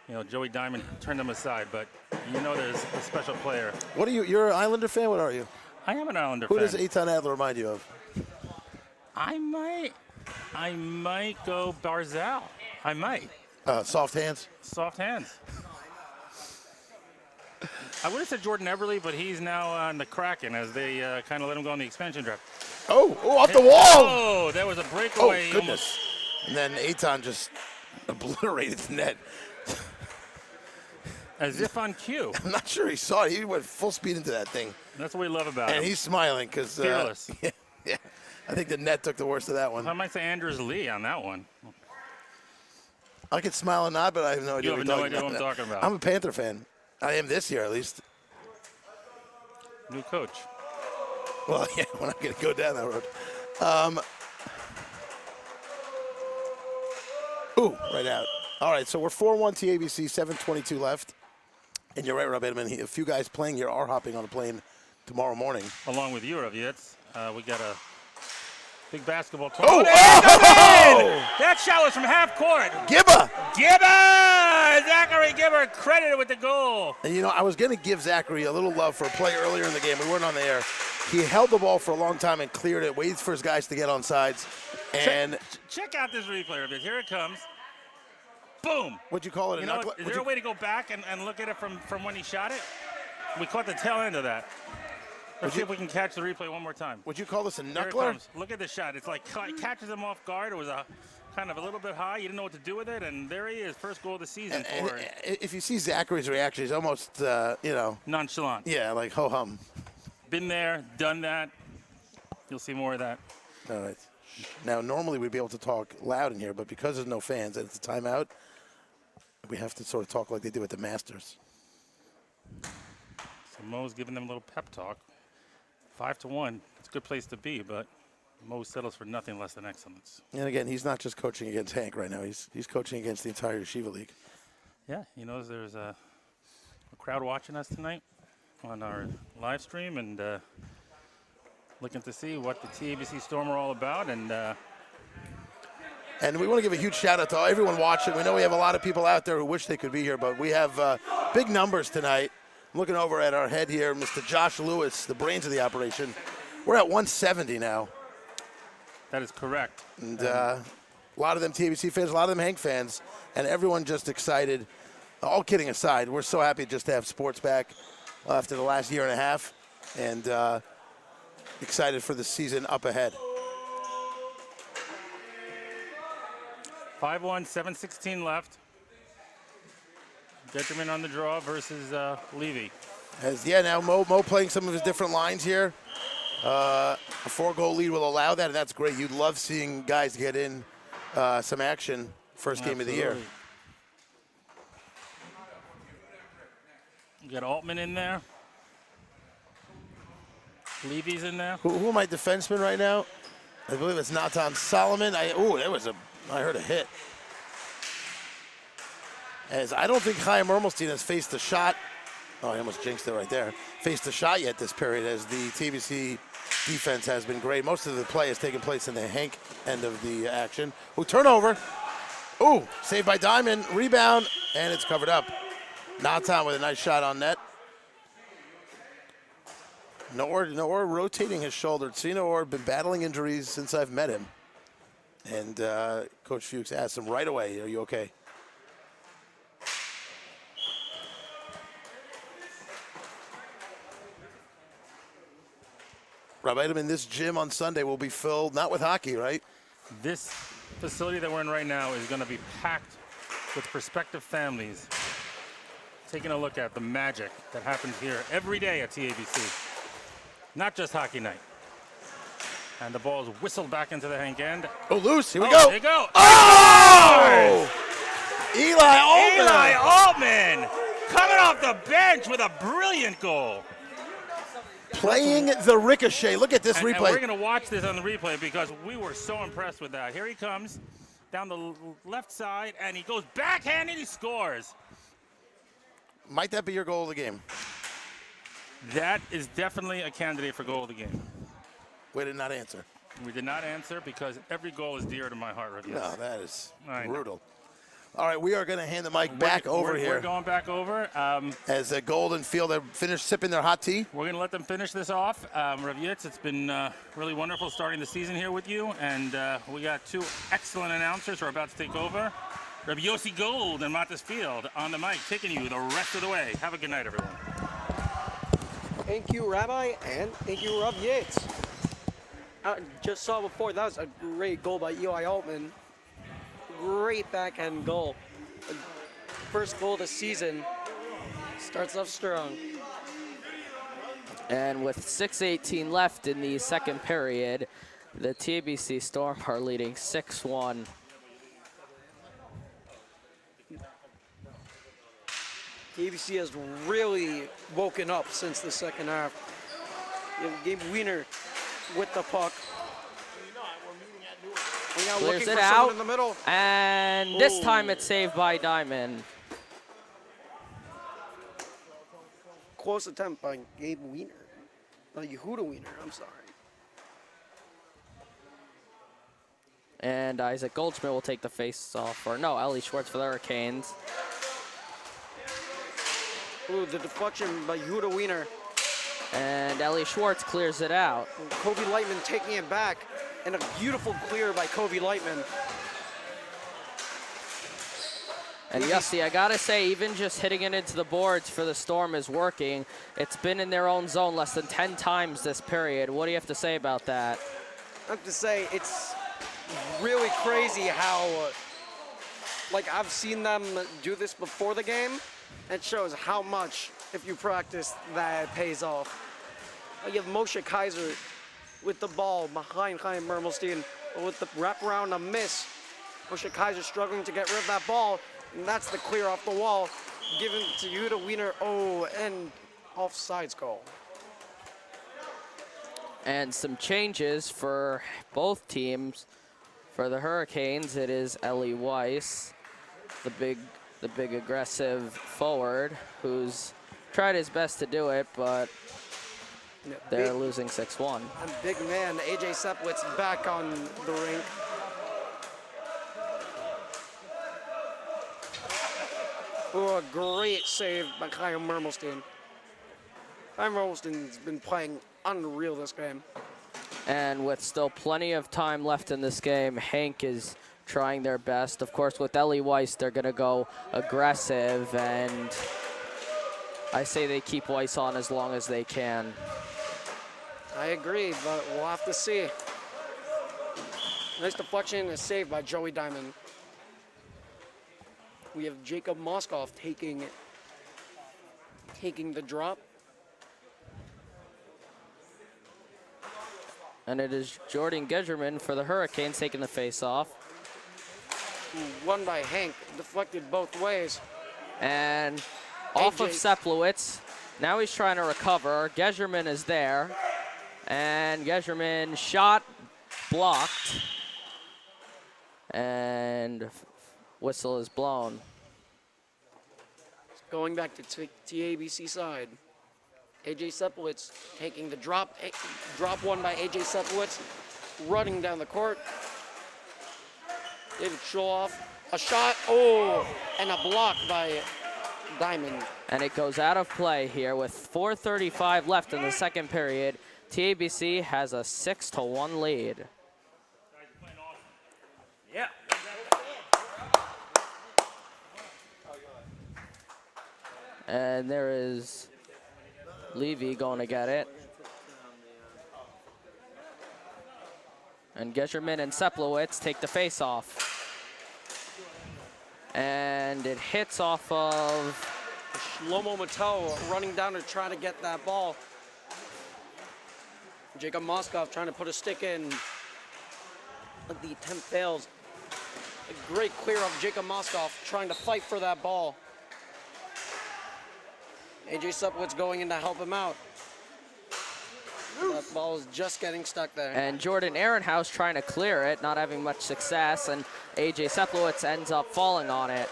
you know, Joey Diamond turned them aside, but you know there's a special player. What are you? You're an Islander fan? What are you? I am an Islander fan. Who does Eitan Adler remind you of? I might go Barzal. I might. Soft hands? Soft hands. I would have said Jordan Eberle, but he's now on the Kraken as they kind of let him go on the expansion draft. Oh, off the wall! Oh, that was a breakaway. Oh, goodness. And then Eitan just obliterated the net. As if on cue. I'm not sure he saw it. He went full speed into that thing. That's what we love about him. And he's smiling because fearless. Yeah, I think the net took the worst of that one. I might say Anders Lee on that one. I could smile and nod, but I have no idea. You have no idea what I'm talking about. I'm a Panther fan. I am this year, at least. New coach. Well, yeah, we're not going to go down that road. Right out. All right, so we're 4-1 TABC, 7:22 left. And you're right, Rob Edmond. A few guys playing here are hopping on a plane tomorrow morning. Along with you, Ravietz. We got a big basketball talk. Oh! That shot was from half court. Gibba! Zachary Gibber credited with the goal. And, you know, I was going to give Zachary a little love for a play earlier in the game. We weren't on the air. He held the ball for a long time and cleared it, waited for his guys to get on sides. And check out this replay, Ravietz. Here it comes. Boom. What'd you call it? Is there a way to go back and look at it from when he shot it? We caught the tail end of that. Let's see if we can catch the replay one more time. Would you call this a Here knuckler? it comes. Look at the shot. It's like it catches him off guard. It was a kind of a little bit high. You didn't know what to do with it, and there he is, first goal of the season for it. If you see Zachary's reaction, he's almost, nonchalant. Yeah, like ho-hum. Been there, done that. You'll see more of that. All right. Now, normally we'd be able to talk loud in here, but because there's no fans and it's a timeout, we have to sort of talk like they do at the Masters. So Mo's giving them a little pep talk. 5-1. It's a good place to be, but Mo settles for nothing less than excellence. And again, he's not just coaching against Hank right now. He's coaching against the entire Yeshiva League. Yeah, he knows there's a crowd watching us tonight on our live stream and looking to see what the TABC Storm are all about. And we want to give a huge shout out to everyone watching. We know we have a lot of people out there who wish they could be here, but we have big numbers tonight. I'm looking over at our head here, Mr. Josh Lewis, the brains of the operation. We're at 170 now. That is correct. And a lot of them TABC fans, a lot of them Hank fans, and everyone just excited. All kidding aside, we're so happy just to have sports back after the last year and a half, and excited for the season up ahead. 5-1, 7:16 left. Detriment on the draw versus Levy. Now Mo playing some of his different lines here. A 4-goal lead will allow that, and that's great. You'd love seeing guys get in some action first game of the year. You got Altman in there. Levy's in there. Who are my defensemen right now? I believe it's Natan Solomon. I heard a hit. As I don't think Chaim Ermelstein has faced a shot. Oh, I almost jinxed it right there. Faced a shot yet this period, as the TBC defense has been great. Most of the play has taken place in the HANC end of the action. Ooh, turnover. Ooh, saved by Diamond. Rebound, and it's covered up. Natan with a nice shot on net. Noor rotating his shoulder. See, Noor been battling injuries since I've met him. And Coach Fuchs asked him right away, are you okay? Rob Edelman, this gym on Sunday will be filled, not with hockey, right? This facility that we're in right now is going to be packed with prospective families taking a look at the magic that happens here every day at TABC. Not just hockey night. And the ball is whistled back into the HANC end. Oh, loose. Here we go. There you go. Oh! Eli Altman. Eli Altman coming off the bench with a brilliant goal. Playing the ricochet. Look at this replay. And we're going to watch this on the replay because we were so impressed with that. Here he comes down the left side, and he goes backhanded. He scores. Might that be your goal of the game? That is definitely a candidate for goal of the game. We did not answer. We did not answer because every goal is dear to my heart, Reviews. No, that is brutal. All right, we are going to hand the mic back here. We're going back over. As Golden Field have finished sipping their hot tea. We're going to let them finish this off. Reviews, it's been really wonderful starting the season here with you. And we got two excellent announcers who are about to take over. Rabbi Yossi Gold and Matis Field on the mic, taking you the rest of the way. Have a good night, everyone. Thank you, Rabbi, and thank you, Rob Yates. Just saw before, that was a great goal by Eli Altman. Great backhand goal. First goal of the season. Starts off strong. And with 6:18 left in the second period, the TABC Storm are leading 6-1. TABC has really woken up since the second half. Gabe Wiener with the puck. Clears it out, in the middle. And this time it's saved by Diamond. Close attempt by Gabe Wiener. Yehuda Wiener, I'm sorry. And Isaac Goldschmidt will take the face-off, or no, Ellie Schwartz for the Hurricanes. Ooh, the deflection by Yehuda Wiener. And Ellie Schwartz clears it out. Kobe Lightman taking it back. And a beautiful clear by Kobe Lightman. And Yossi, I gotta say, even just hitting it into the boards for the Storm is working. It's been in their own zone less than 10 times this period. What do you have to say about that? I have to say, it's really crazy how, I've seen them do this before the game. It shows how much, if you practice, that pays off. You have Moshe Kaiser with the ball behind Chaim Mermelstein with the wraparound, a miss. Moshe Kaiser struggling to get rid of that ball, and that's the clear off the wall, given to Yehuda Wiener. Oh, and offsides goal. And some changes for both teams. For the Hurricanes, it is Ellie Weiss, the big aggressive forward, who's tried his best to do it, but they're losing 6-1. And big man, AJ Sepwitz back on the rink. Oh, a great save by Chaim Mermelstein. Chaim Mermelstein's been playing unreal this game. And with still plenty of time left in this game, HANC is trying their best. Of course, with Ellie Weiss, they're going to go aggressive, and I say they keep Weiss on as long as they can. I agree, but we'll have to see. Nice deflection and a save by Joey Diamond. We have Jacob Moskoff taking the drop. And it is Jordan Gedgerman for the Hurricanes taking the face-off. Won by HANC, deflected both ways. And off of Seplowitz. Now he's trying to recover. Gedgerman is there. And Gedgerman shot blocked. And whistle is blown. Going back to TABC side. AJ Seplowitz taking the drop. Drop one by AJ Seplowitz. Running down the court. David Scholoff. A shot. Oh, and a block by Diamond. And it goes out of play here with 4:35 left in the second period. TABC has a 6-1 lead. Yeah. And there is Levy going to get it. And Gedgerman and Seplowitz take the face-off. And it hits off of Shlomo Mattel running down to try to get that ball. Jacob Moskoff trying to put a stick in. But the attempt fails. A great clear of Jacob Moskoff trying to fight for that ball. AJ Seplowitz going in to help him out. That ball is just getting stuck there. And Jordan Ehrenhaus trying to clear it, not having much success, and AJ Seplowitz ends up falling on it.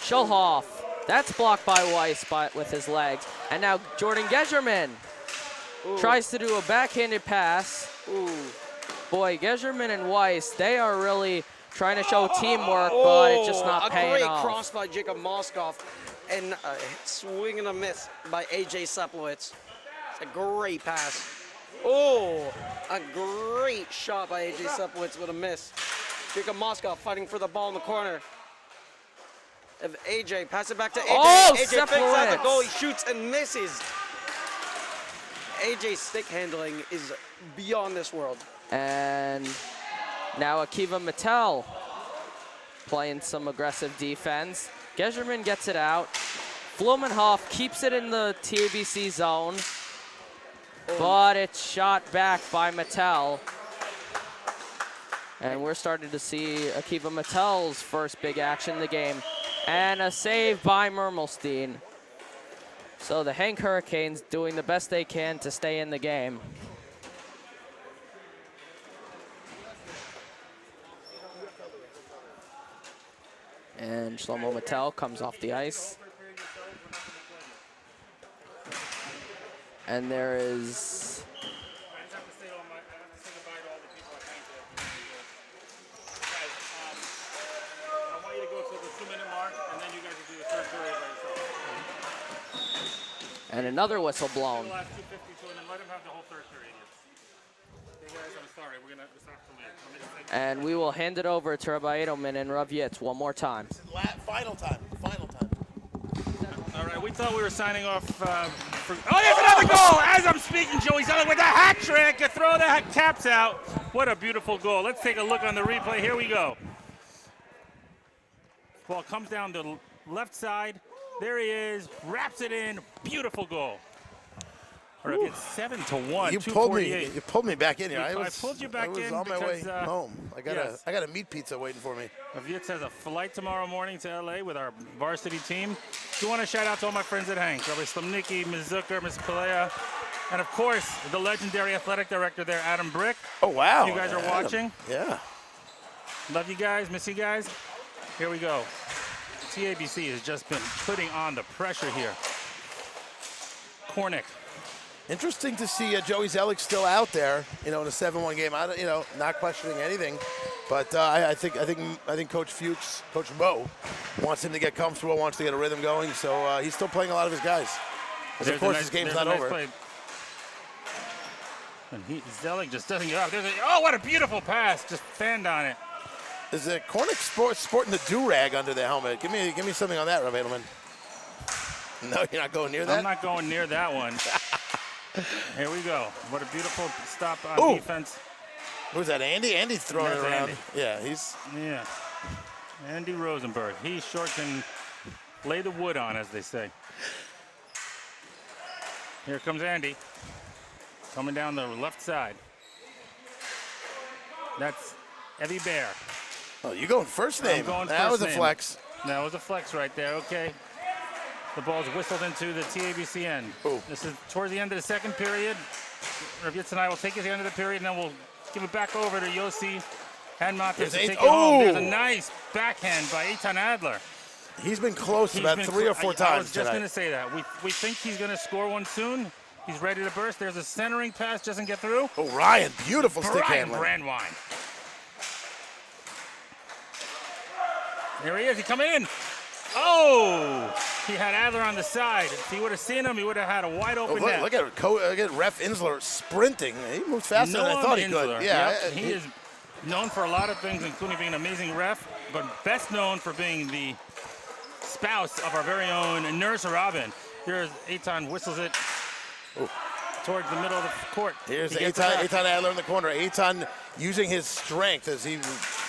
Schulhoff, that's blocked by Weiss with his legs. And now Jordan Gedgerman tries to do a backhanded pass. Ooh. Boy, Gedgerman and Weiss, they are really trying to show teamwork, but it's just not paying off. A great cross by Jacob Moskoff and a swing and a miss by AJ Seplowitz. It's a great pass. Oh, a great shot by AJ Seplowitz with a miss. Jacob Moskoff fighting for the ball in the corner. If AJ, pass it back to AJ. Oh, AJ fakes out the Seplowitz. goal, he shoots and misses. AJ's stick handling is beyond this world. And now Akiva Mattel playing some aggressive defense. Gedgerman gets it out. Flumenhoff keeps it in the TABC zone, but it's shot back by Mattel. And we're starting to see Akiva Mattel's first big action in the game. And a save by Mermelstein. So the HANC Hurricanes doing the best they can to stay in the game. And Shlomo Mattel comes off the ice. And there is and another whistle blown. And we will hand it over to Rabbi Edelman and Rav Yitz one more time. Final time. All right, we thought we were signing off for... Oh, there's another goal! As I'm speaking, Joey Zellick with a hat trick. You throw the caps out. What a beautiful goal. Let's take a look on the replay. Here we go. Ball comes down the left side. There he is. Wraps it in. Beautiful goal. It's 7-1. You pulled me back in here. I pulled you back in. I was on my way because, home. I got a meat pizza waiting for me. Avitz has a flight tomorrow morning to LA with our varsity team. Do want to shout out to all my friends at HANC, Rabbi Slemnicki, Ms. Zucker, Ms. Pelea, and of course the legendary athletic director there, Adam Brick. Oh wow! You guys are watching. Yeah. Love you guys. Miss you guys. Here we go. TABC has just been putting on the pressure here. Kornick. Interesting to see Joey Zellick still out there, in a 7-1 game. Not questioning anything, but I think Coach Fuchs, Coach Bo, wants him to get comfortable, wants to get a rhythm going. So he's still playing a lot of his guys. Of course, his game's not over. Play. And Zellick just doesn't get off. Oh, what a beautiful pass! Just fanned on it. Is a Kornick sporting the do-rag under the helmet? Give me something on that, Rav Edelman. No, you're not going near that? I'm not going near that one. Here we go. What a beautiful stop on defense. Who's that, Andy? Andy's throwing it around. Andy. Yeah, he's... Yeah. Andy Rosenberg. He sure can lay the wood on, as they say. Here comes Andy. Coming down the left side. That's Evie Bear. Oh, you going first name? Going that first was a name. flex. That was a flex right there. Okay. The ball's whistled into the TABC end. Ooh. This is towards the end of the second period. Ravitz and I will take it to the end of the period, and then we'll give it back over to Yossi and Matas to take it home. There's a nice backhand by Eitan Adler. He's been close about 3 or 4 times I was just going tonight. to say that. We think he's going to score one soon. He's ready to burst. There's a centering pass, doesn't get through. Oh, Ryan, beautiful stick handling. Brandwine. There he is. He coming in. Oh! He had Adler on the side. If he would have seen him, he would have had a wide open net. Look at Ref Insler sprinting. He moved faster than I thought he could. Yeah, yep. He is known for a lot of things, including being an amazing ref, but best known for being the spouse of our very own Nurse Robin. Here's Eitan, whistles it towards the middle of the court. Here's Eitan Adler in the corner. Eitan using his strength as he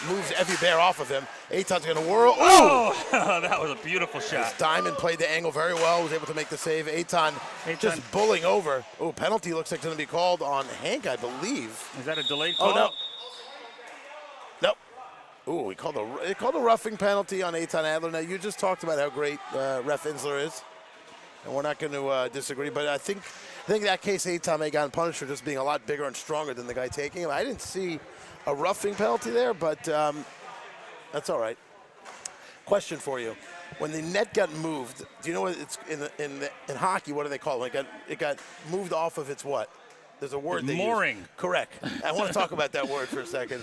moves Evie Bear off of him. Eitan's going to whirl. Oh, that was a beautiful shot. Diamond played the angle very well, was able to make the save. Eitan just bullying over. Oh, penalty looks like it's going to be called on HANC, I believe. Is that a delayed call? Oh, no. Nope. Ooh, he called a roughing penalty on Eitan Adler. Now, you just talked about how great Ref Insler is, and we're not going to disagree, but I think in that case, Eitan may have gotten punished for just being a lot bigger and stronger than the guy taking him. I didn't see a roughing penalty there, but that's all right. Question for you: when the net got moved, do you know what it's in hockey? What do they call it? It got moved off of its what? There's a word they mooring. use. Correct. I want to talk about that word for a second.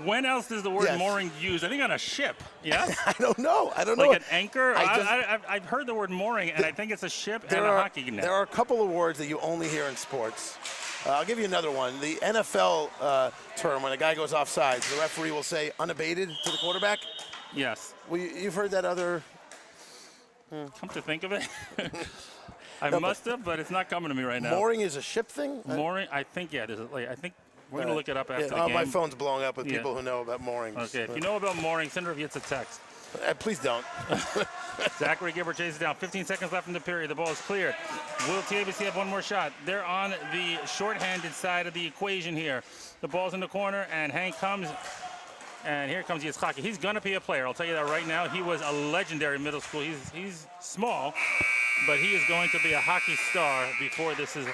When else is the word mooring used? I think on a ship. Yes. I don't know. Like an anchor. I've heard the word mooring, and I think it's a ship and a hockey net. There are a couple of words that you only hear in sports. I'll give you another one. The NFL term, when a guy goes offside, the referee will say unabated to the quarterback. Yes. Well, you've heard that other. Come to think of it. I must have, but it's not coming to me right now. Mooring is a ship thing? Mooring, I think, yeah. I think we're going to look it up after the game. My phone's blowing up with people who know about moorings. Okay, if you know about mooring, send Ravitz a text. Please don't. Zachary Gibber chases down. 15 seconds left in the period. The ball is cleared. Will TABC have one more shot? They're on the shorthanded side of the equation here. The ball's in the corner, and HANC comes. And here comes Yitzhaki. He's going to be a player. I'll tell you that right now. He was a legendary middle school. He's small, but he is going to be a hockey star before this is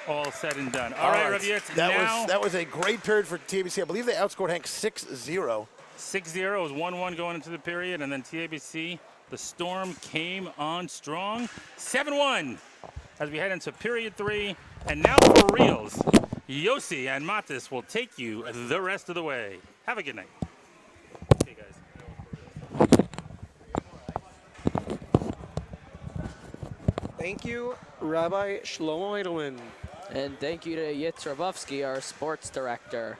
all said and done. All right, Ravitz. That was a great period for TABC. I believe they outscored HANC 6-0. 6-0. It was 1-1 going into the period, and then TABC, the Storm came on strong. 7-1 as we head into period 3. And now for reals, Yossi and Matas will take you the rest of the way. Have a good night. Okay, guys. Thank you, Rabbi Shlomo Edelman. And thank you to Yitz Rabovsky, our sports director.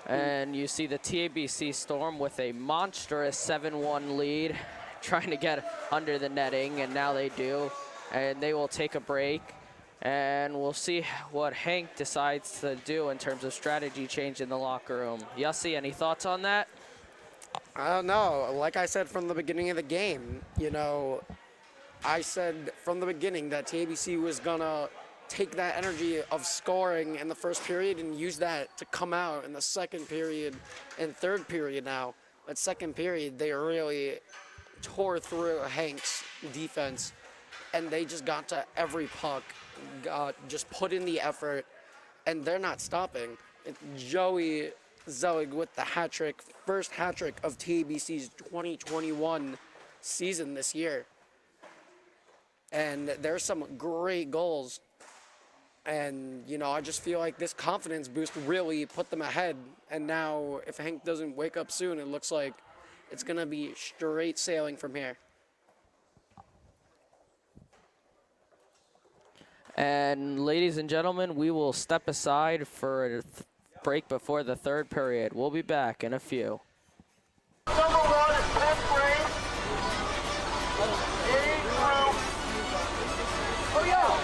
And you see the TABC Storm with a monstrous 7-1 lead, trying to get under the netting, and now they do. And they will take a break, and we'll see what HANC decides to do in terms of strategy change in the locker room. Yossi, any thoughts on that? I don't know. Like I said from the beginning of the game, I said from the beginning that TABC was going to take that energy of scoring in the first period and use that to come out in the second period and third period now. But second period, they really tore through HANC's defense, and they just got to every puck, just put in the effort, and they're not stopping. Joey Zelig with the hat trick, first hat trick of TABC's 2021 season this year. And there's some great goals. And, I just feel like this confidence boost really put them ahead. And now, if HANC doesn't wake up soon, it looks like it's going to be straight sailing from here. And ladies and gentlemen, we will step aside for a break before the third period. We'll be back in a few. Number 1 is 10th grade. A group. Oh, yeah.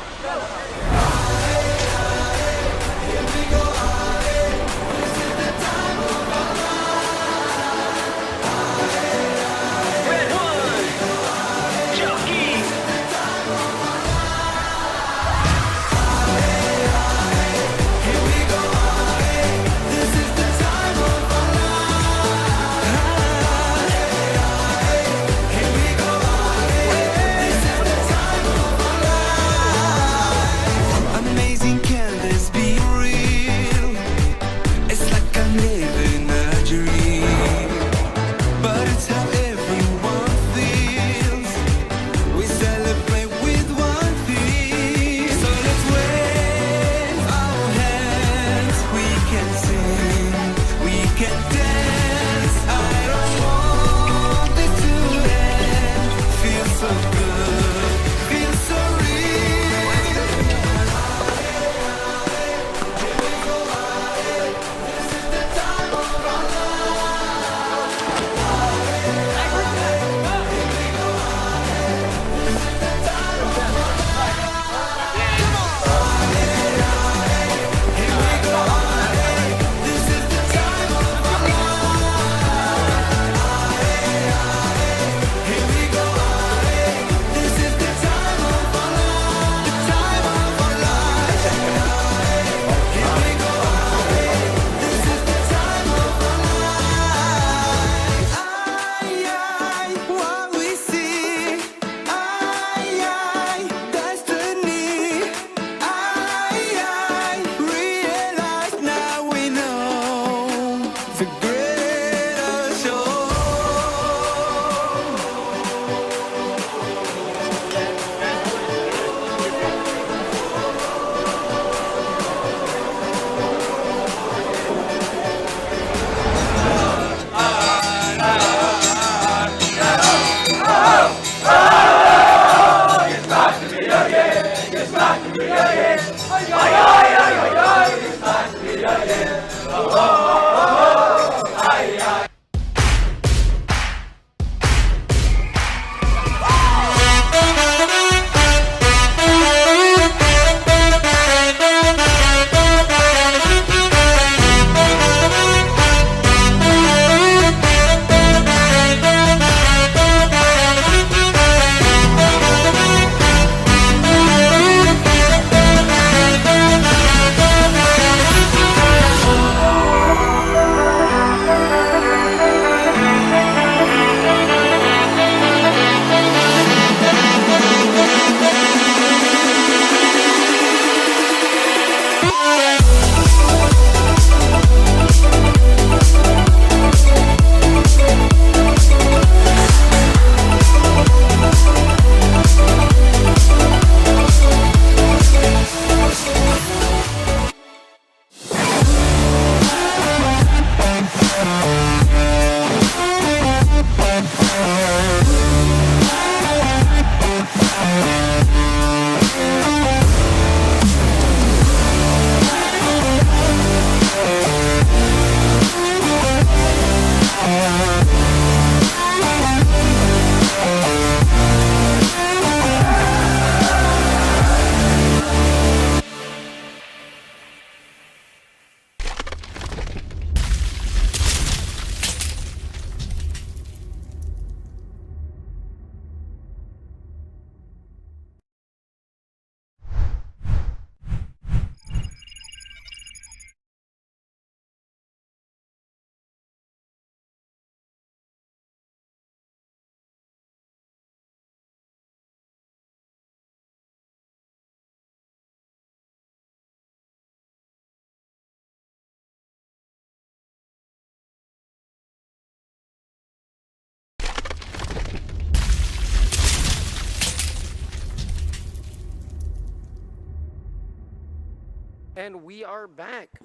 And we are back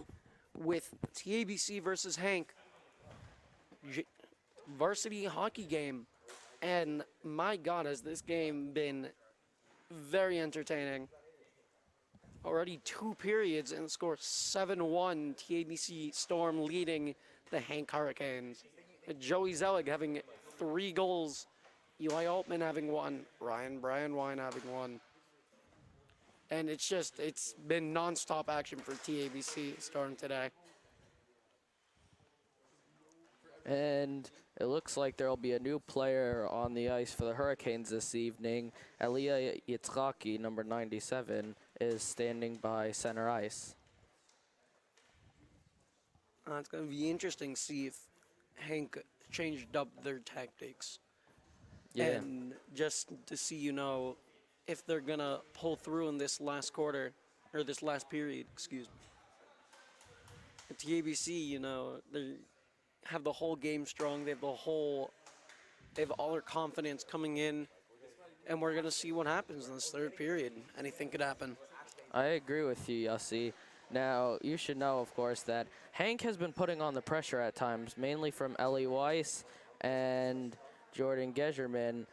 with TABC versus HANC varsity hockey game. And my God, has this game been very entertaining. Already 2 periods and the score 7-1. TABC Storm leading the HANC Hurricanes. Joey Zelig having 3 goals. Eli Altman having 1. Brian Wine having 1. And it's been non-stop action for TABC Storm today. And it looks like there will be a new player on the ice for the Hurricanes this evening. Elia Yitzhaki, number 97, is standing by center ice. It's going to be interesting to see if HANC changed up their tactics. Yeah. And just to see, if they're going to pull through in this last quarter, or this last period, excuse me. At TABC, they have the whole game strong. They have all their confidence coming in. And we're going to see what happens in this 3rd period. Anything could happen. I agree with you, Yossi. Now, you should know, of course, that HANC has been putting on the pressure at times, mainly from Ellie Weiss and Jordan Gejerman.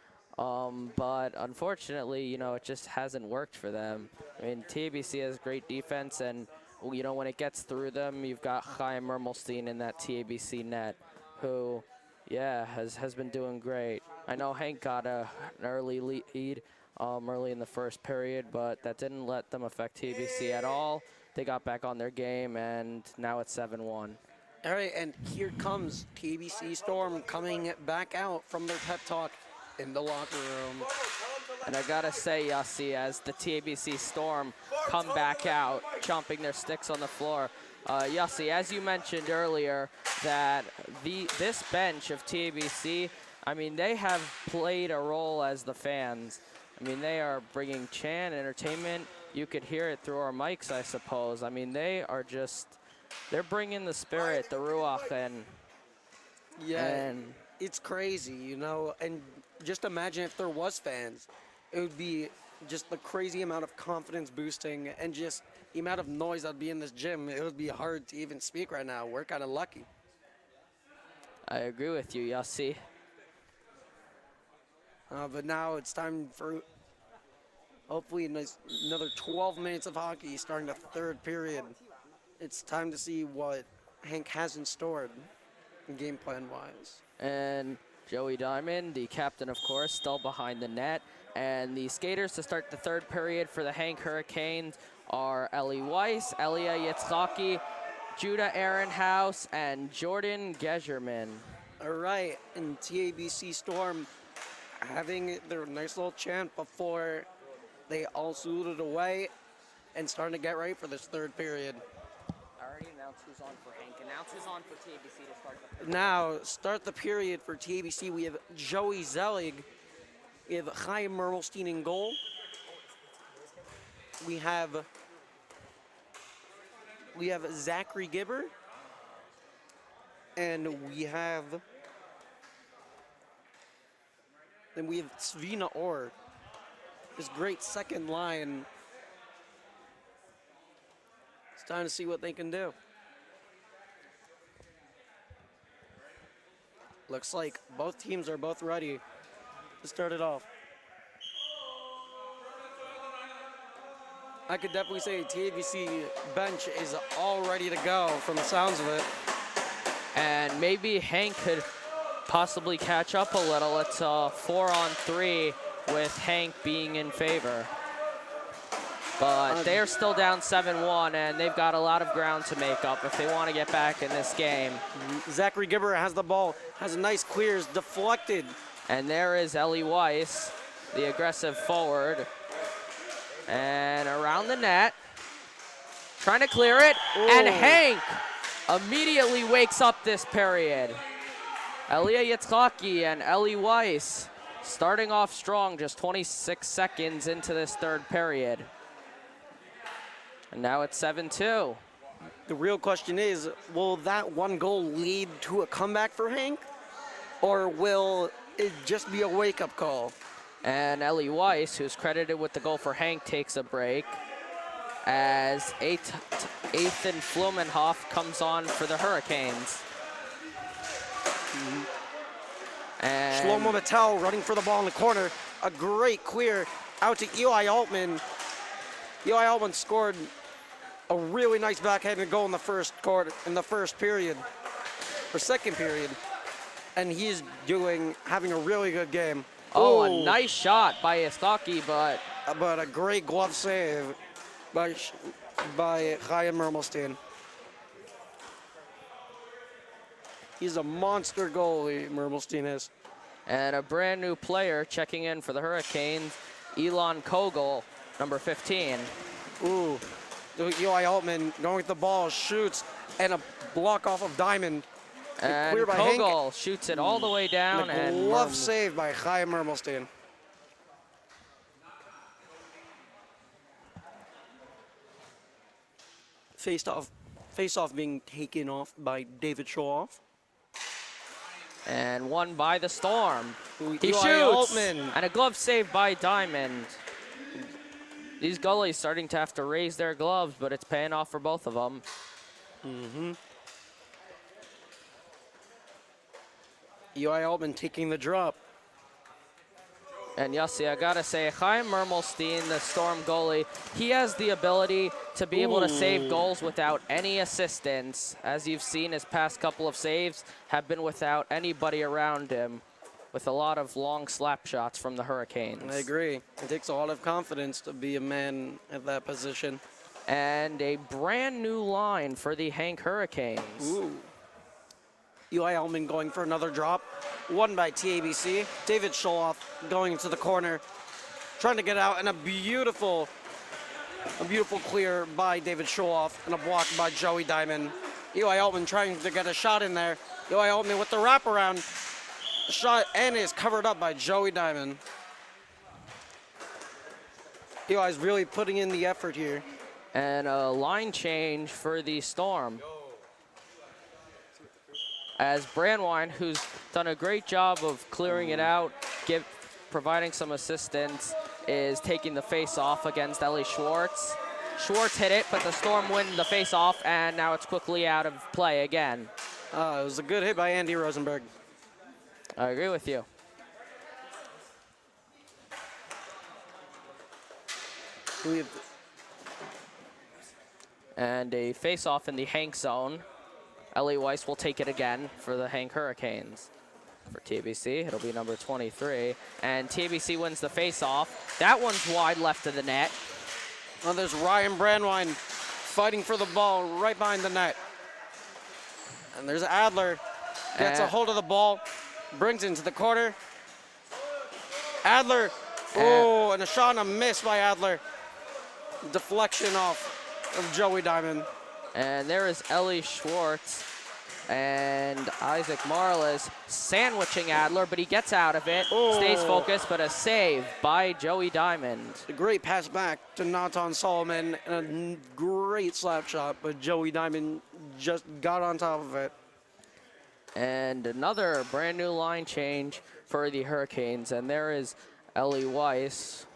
But unfortunately, it just hasn't worked for them. I mean, TABC has great defense, and, when it gets through them, you've got Chaim Mermelstein in that TABC net, who, has been doing great. I know HANC got an early lead early in the 1st period, but that didn't let them affect TABC at all. They got back on their game, and now it's 7-1. All right, and here comes TABC Storm coming back out from their pep talk in the locker room. And I gotta say, Yossi, as the TABC Storm come back out, chomping their sticks on the floor. Yossi, as you mentioned earlier, that this bench of TABC, I mean, they have played a role as the fans. I mean, they are bringing chant, entertainment. You could hear it through our mics, I suppose. I mean, they're bringing the spirit, the ruach, and it's crazy, and just imagine if there was fans. It would be just the crazy amount of confidence boosting and just the amount of noise that'd be in this gym. It would be hard to even speak right now. We're kind of lucky. I agree with you, Yossi. But now it's time for hopefully another 12 minutes of hockey starting the 3rd period. It's time to see what HANC has in store game plan-wise. And Joey Diamond, the captain, of course, still behind the net. And the skaters to start the 3rd period for the HANC Hurricanes are Ellie Weiss, Elia Yitzhaki, Judah Ehrenhaus, and Jordan Gejerman. All right, and TABC Storm having their nice little chant before they all saluted away and starting to get ready for this 3rd period. I already announced who's on for HANC. Announce who's on for TABC to start the period. Now, start the period for TABC. We have Joey Zelig. We have Chaim Mermelstein in goal. We have Zachary Gibber. And we have Svina Orr. This great second line. It's time to see what they can do. Looks like both teams are both ready to start it off. I could definitely say TABC bench is all ready to go from the sounds of it. And maybe HANC could possibly catch up a little. It's a 4-on-3 with HANC being in favor. But they are still down 7-1, and they've got a lot of ground to make up if they want to get back in this game. Zachary Gibber has the ball, has a nice clears, deflected. And there is Ellie Weiss, the aggressive forward. And around the net, trying to clear it, and HANC immediately wakes up this period. Elia Yitzhaki and Ellie Weiss starting off strong, just 26 seconds into this 3rd period. And now it's 7-2. The real question is, will that one goal lead to a comeback for HANC? Or will it just be a wake-up call? And Ellie Weiss, who's credited with the goal for HANC, takes a break. as Ethan Flumenhoff comes on for the Hurricanes. And Shlomo Mattel running for the ball in the corner. A great clear out to Eli Altman. Eli Altman scored a really nice backhanded goal in the first period, or second period. And he's having a really good game. Oh, Ooh, a nice shot by Istaki, but a great glove save by Chaim Mermelstein. He's a monster goalie, Mermelstein is. and a brand new player checking in for the Hurricanes, Elon Kogel, number 15. Ooh, Eli Altman going with the ball, shoots, and a block off of Diamond. And Clear by Hank. Kogel shoots it all the way down, And a and glove save by Chaim Mermelstein. Face off being taken off by David Sholoff. and won by the Storm. He Eli shoots, Altman. and a glove save by Diamond. These goalies starting to have to raise their gloves, but it's paying off for both of them. Eli Altman taking the drop. And Yossi, I gotta say, Chaim Mermelstein, the Storm goalie, he has the ability to be able to save goals without any assistance. As you've seen, his past couple of saves have been without anybody around him, with a lot of long slap shots from the Hurricanes. I agree. It takes a lot of confidence to be a man at that position. And a brand new line for the HANC Hurricanes. Ooh. Eli Altman going for another drop. Won by TABC. David Sholoff going into the corner, trying to get out, and a beautiful clear by David Sholoff, and a block by Joey Diamond. Eli Altman trying to get a shot in there. Eli Altman with the wraparound shot, and is covered up by Joey Diamond. Eli's really putting in the effort here. And a line change for the Storm, as Brandwine, who's done a great job of clearing it out, providing some assistance, is taking the face-off against Ellie Schwartz. Schwartz hit it, but the Storm win the face-off, and now it's quickly out of play again. It was a good hit by Andy Rosenberg. I agree with you. And a face-off in the HANC zone. Ellie Weiss will take it again for the HANC Hurricanes. For TABC, it'll be number 23. And TABC wins the face-off. That one's wide left of the net. Well, there's Ryan Brandwine fighting for the ball right behind the net. And there's Adler. Gets a hold of the ball, brings it into the corner. Adler, and a shot and a miss by Adler. Deflection off of Joey Diamond. And there is Ellie Schwartz and Isaac Marles sandwiching Adler, but he gets out of it, stays focused, but a save by Joey Diamond. A great pass back to Natan Solomon, and a great slap shot, but Joey Diamond just got on top of it. And another brand new line change for the Hurricanes, and there is Ellie Weiss,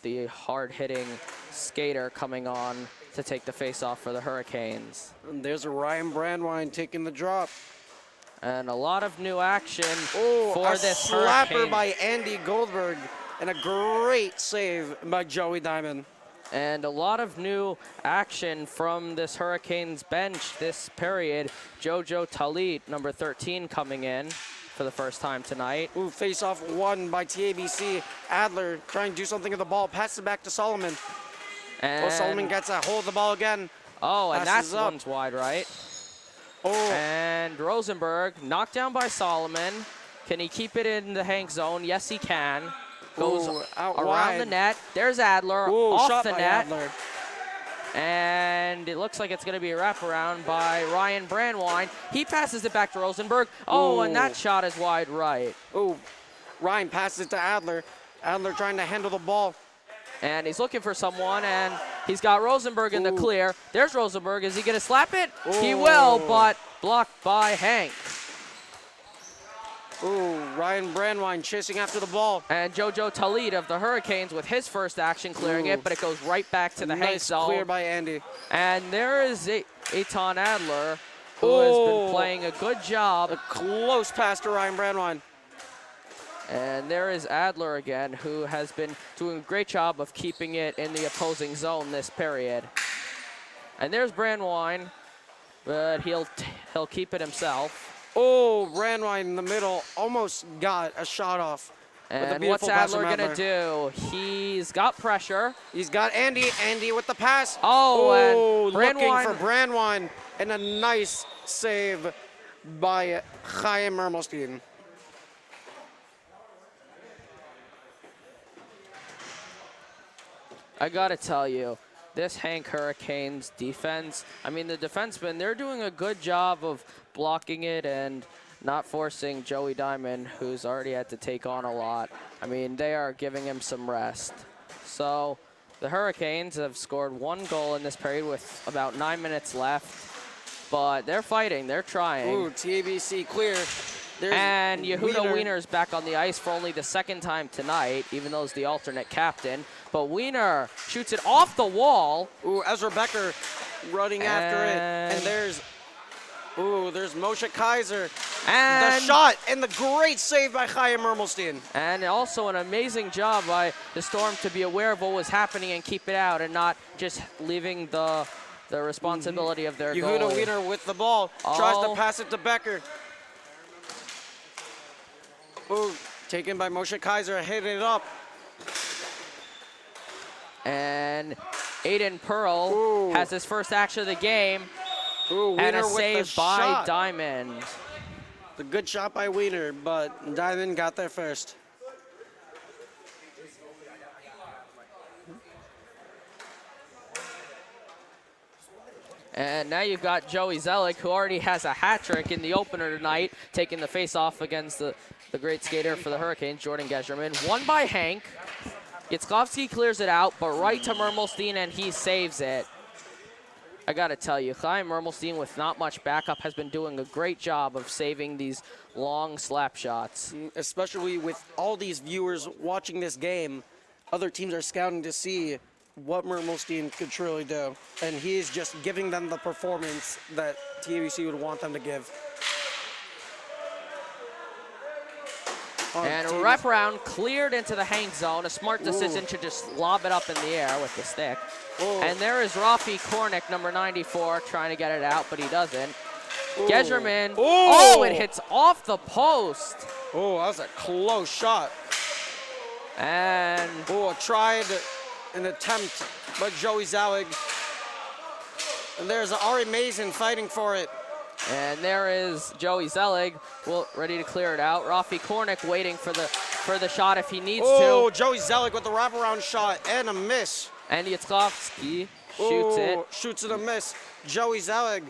the hard-hitting skater, coming on to take the face-off for the Hurricanes. And there's a Ryan Brandwine taking the drop. And a lot of new action for this slapper Hurricane. by Andy Goldberg, and a great save by Joey Diamond. And a lot of new action from this Hurricanes bench this period. Jojo Talit, number 13, coming in for the first time tonight. Face-off won by TABC. Adler trying to do something with the ball, passes it back to Solomon. And Solomon gets a hold of the ball again. and passes that up. one's wide right. And Rosenberg knocked down by Solomon. Can he keep it in the HANC zone? Yes, he can. Goes out around wide. the net. There's Adler off shot the by net. Adler. And it looks like it's going to be a wraparound by Ryan Brandwine. He passes it back to Rosenberg. And that shot is wide right. Ryan passes it to Adler. Adler trying to handle the ball. And he's looking for someone, and he's got Rosenberg in the clear. There's Rosenberg. Is he going to slap it? He will, but blocked by HANC. Ryan Brandwine chasing after the ball. And Jojo Talid of the Hurricanes with his first action clearing it, but it goes right back to the Hank Nice zone. clear by Andy. And there is Eitan Adler, who has been playing a good job. A close pass to Ryan Brandwine. And there is Adler again, who has been doing a great job of keeping it in the opposing zone this period. And there's Brandwine, but he'll keep it himself. Oh, Brandwine in the middle almost got a shot off. And what's Adler gonna do? He's got pressure. He's got Andy. Andy with the pass. Oh, and looking Brandwine. for Brandwine, and a nice save by Chaim Mermelstein. I gotta tell you, this Hank Hurricanes defense, I mean, the defensemen, they're doing a good job of blocking it and not forcing Joey Diamond, who's already had to take on a lot. I mean, they are giving him some rest. So the Hurricanes have scored 1 goal in this period with about 9 minutes left, but they're fighting, they're trying. Ooh, TABC clear. There's And Yehuda Wiener. Wiener's back on the ice for only the 2nd time tonight, even though he's the alternate captain. But Wiener shoots it off the wall. Ooh, Ezra Becker running after it. And there's Moshe Kaiser. And The shot and the great save by Chaim Mermelstein. And also an amazing job by the Storm to be aware of what was happening and keep it out and not just leaving the responsibility of their Yehuda goalie. Wiener with the ball. Tries to pass it to Becker. Ooh, taken by Moshe Kaiser, hit it up. And Aiden Pearl has his first action of the game. Ooh, And Wiener a with save the by shot. Diamond. The good shot by Wiener, but Diamond got there first. And now you've got Joey Zelig, who already has a hat trick in the opener tonight, taking the face-off against the great skater for the Hurricanes, Jordan Gescherman. Won by Hank. Yitzkovsky clears it out, but right to Mermelstein, and he saves it. I gotta tell you, Chaim Mermelstein, with not much backup, has been doing a great job of saving these long slap shots. Especially with all these viewers watching this game, other teams are scouting to see what Mermelstein could truly do. And he is just giving them the performance that TABC would want them to give. And a wraparound cleared into the Hank zone. A smart decision to just lob it up in the air with the stick. And there is Rafi Kornick, number 94, trying to get it out, but he doesn't. Gescherman, it hits off the post. Oh, that was a close shot. And Tried an attempt by Joey Zelig. And there's Ari Mason fighting for it. And there is Joey Zelig, ready to clear it out. Rafi Kornick waiting for the shot if he needs to. Joey Zelig with the wraparound shot and a miss. And Yitzkovsky shoots it. Shoots and a miss. Joey Zelig.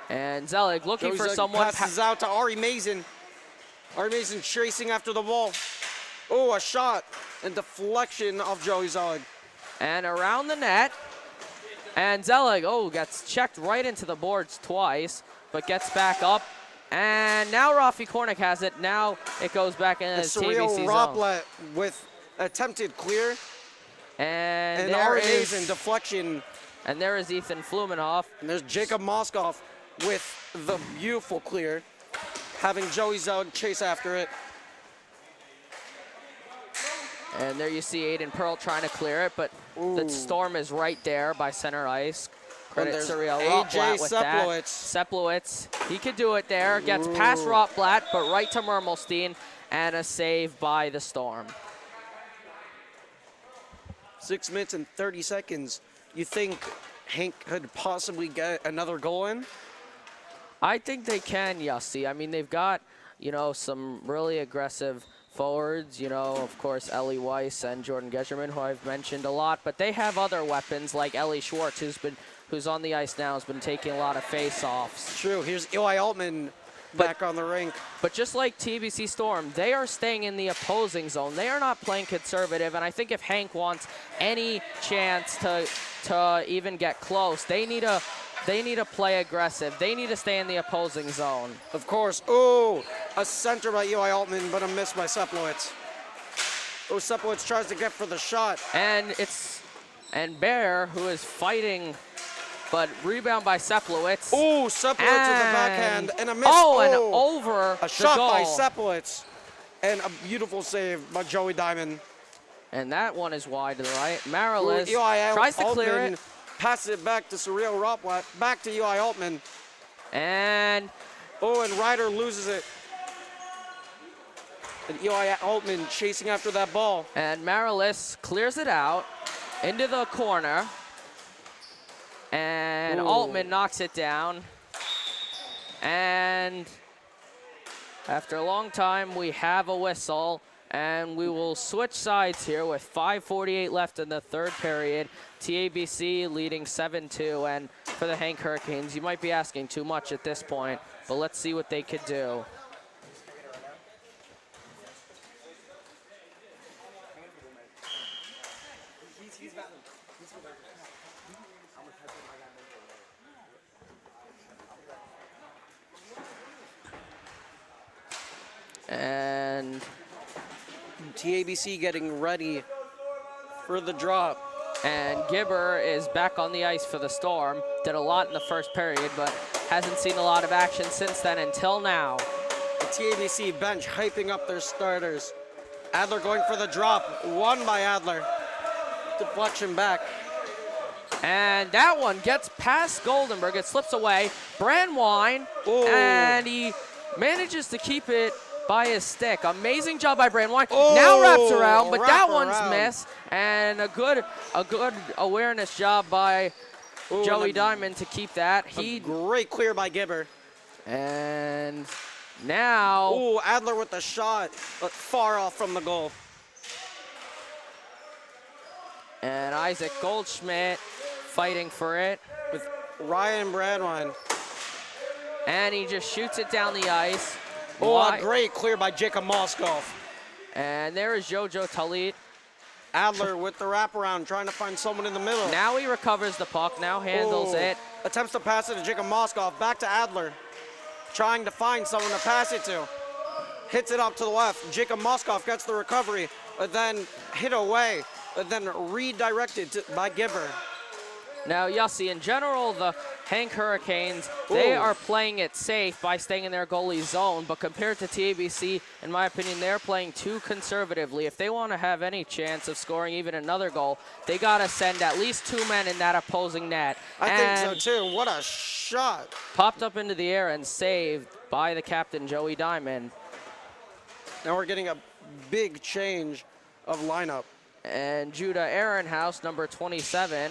And Zelig looking Joey for Zelig someone. passes out to Ari Mason. Ari Mason chasing after the ball. A shot and deflection of Joey Zelig. And around the net. And Zelig, gets checked right into the boards twice, but gets back up. And now Rafi Kornick has it. Now it goes back into the TABC zone. Roplet with attempted clear. And And Ari Mason deflection. And there is Ethan Flumenoff. And there's Jacob Moskoff with the beautiful clear, having Joey Zelig chase after it. And there you see Aiden Pearl trying to clear it, but the Storm is right there by center ice. Credit Cyril Rotblatt with that. Seplowitz, he could do it there. Gets past Rotblatt, but right to Mermelstein, and a save by the Storm. 6 minutes and 30 seconds. You think Hank could possibly get another goal in? I think they can, Yossi. I mean, they've got, some really aggressive forwards, of course, Ellie Weiss and Jordan Gescherman, who I've mentioned a lot, but they have other weapons like Ellie Schwartz, who's on the ice now, has been taking a lot of face-offs. True. Here's Eli Altman back on the rink. But just like TBC Storm, they are staying in the opposing zone. They are not playing conservative, and I think if Hank wants any chance to even get close, they need to They need to play aggressive. They need to stay in the opposing zone. Of course. Oh, a center by Eli Altman, but a miss by Seplowitz. Oh, Seplowitz tries to get for the shot. And Bear, who is fighting, but rebound by Seplowitz. Oh, Seplowitz with the backhand and a miss. Oh, and over a shot the goal. by Seplowitz. And a beautiful save by Joey Diamond. And that one is wide to the right. Marilis Eli tries to Altman clear it. Passes it back to Surreal Ropwat, back to Eli Altman. And and Ryder loses it. And Eli Altman chasing after that ball. And Marilis clears it out into the corner. And Altman knocks it down. And after a long time, we have a whistle. And we will switch sides here with 5:48 left in the third period. TABC leading 7-2. And for the HANC Hurricanes, you might be asking too much at this point, but let's see what they could do. And TABC getting ready for the drop. And Gibber is back on the ice for the Storm. Did a lot in the first period, but hasn't seen a lot of action since then until now. The TABC bench hyping up their starters. Adler going for the drop. Won by Adler. Deflection back. And that one gets past Goldenberg. It slips away. Brandwine, and he manages to keep it by his stick. Amazing job by Brandwine. Now wraps around, but that one's missed. And a good awareness job by Joey Diamond to keep that. Great clear by Gibber. And now Adler with the shot, but far off from the goal. And Isaac Goldschmidt fighting for it with Ryan Brandwine. And he just shoots it down the ice. A great clear by Jacob Moskoff. And there is Jojo Talit. Adler with the wraparound, trying to find someone in the middle. Now he recovers the puck, now handles it. Attempts to pass it to Jacob Moskoff, back to Adler. Trying to find someone to pass it to. Hits it up to the left. Jacob Moskoff gets the recovery, but then hit away, but then redirected by Gibber. Now, Yossi, in general, the HANC Hurricanes, they are playing it safe by staying in their goalie's zone, but compared to TABC, in my opinion, they're playing too conservatively. If they want to have any chance of scoring even another goal, they got to send at least 2 men in that opposing net. I think so, too. What a shot. Popped up into the air and saved by the captain, Joey Diamond. Now we're getting a big change of lineup. And Judah Ehrenhaus, number 27.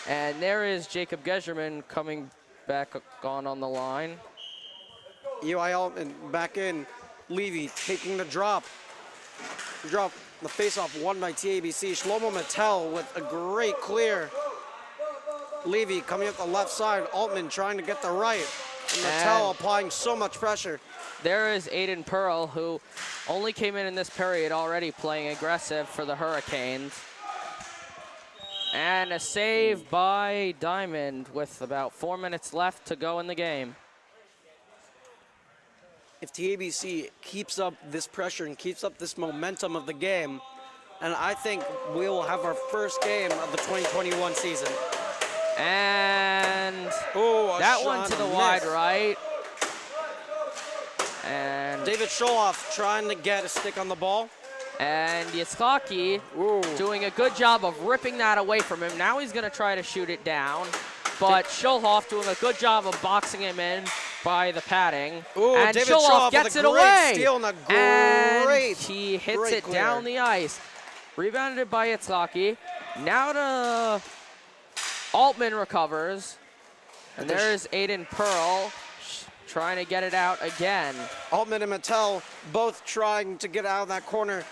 And there is Jacob Geserman coming back on the line. Eli Altman back in. Levy taking the drop. The face-off won by TABC. Shlomo Mattel with a great clear. Levy coming up the left side. Altman trying to get the right. And Mattel applying so much pressure. There is Aiden Pearl, who only came in this period already playing aggressive for the Hurricanes. And a save by Diamond with about 4 minutes left to go in the game. If TABC keeps up this pressure and keeps up this momentum of the game, and I think we will have our first game of the 2021 season. And that one to the wide right. And David Scholoff trying to get a stick on the ball. And Yitzhaki doing a good job of ripping that away from him. Now he's going to try to shoot it down. But Scholoff doing a good job of boxing him in by the padding. And David Scholoff gets it away. Steal and and he hits it down the ice. Rebounded by Yitzhaki. Now to Altman recovers. And there's Aiden Pearl trying to get it out again. Altman and Mattel both trying to get out of that corner.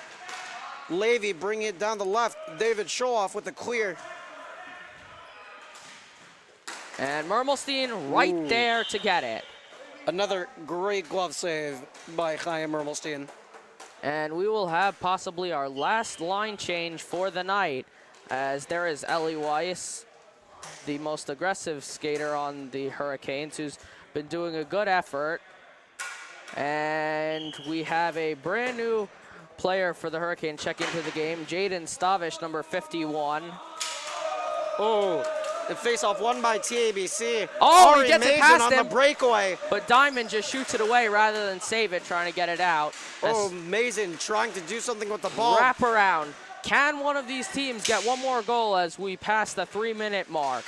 Levy bringing it down the left. David Scholoff with the clear. And Mermelstein right there to get it. Another great glove save by Chaim Mermelstein. And we will have possibly our last line change for the night, as there is Ellie Weiss the most aggressive skater on the Hurricanes, who's been doing a good effort. And we have a brand new player for the Hurricanes check into the game, Jaden Stavish, number 51. Oh, the face-off won by TABC. Oh, Ari he gets it Mason past on him. the breakaway. But Diamond just shoots it away rather than save it, trying to get it out. Oh, Mason trying to do something with the ball. Wrap around. Can one of these teams get one more goal as we pass the 3-minute mark?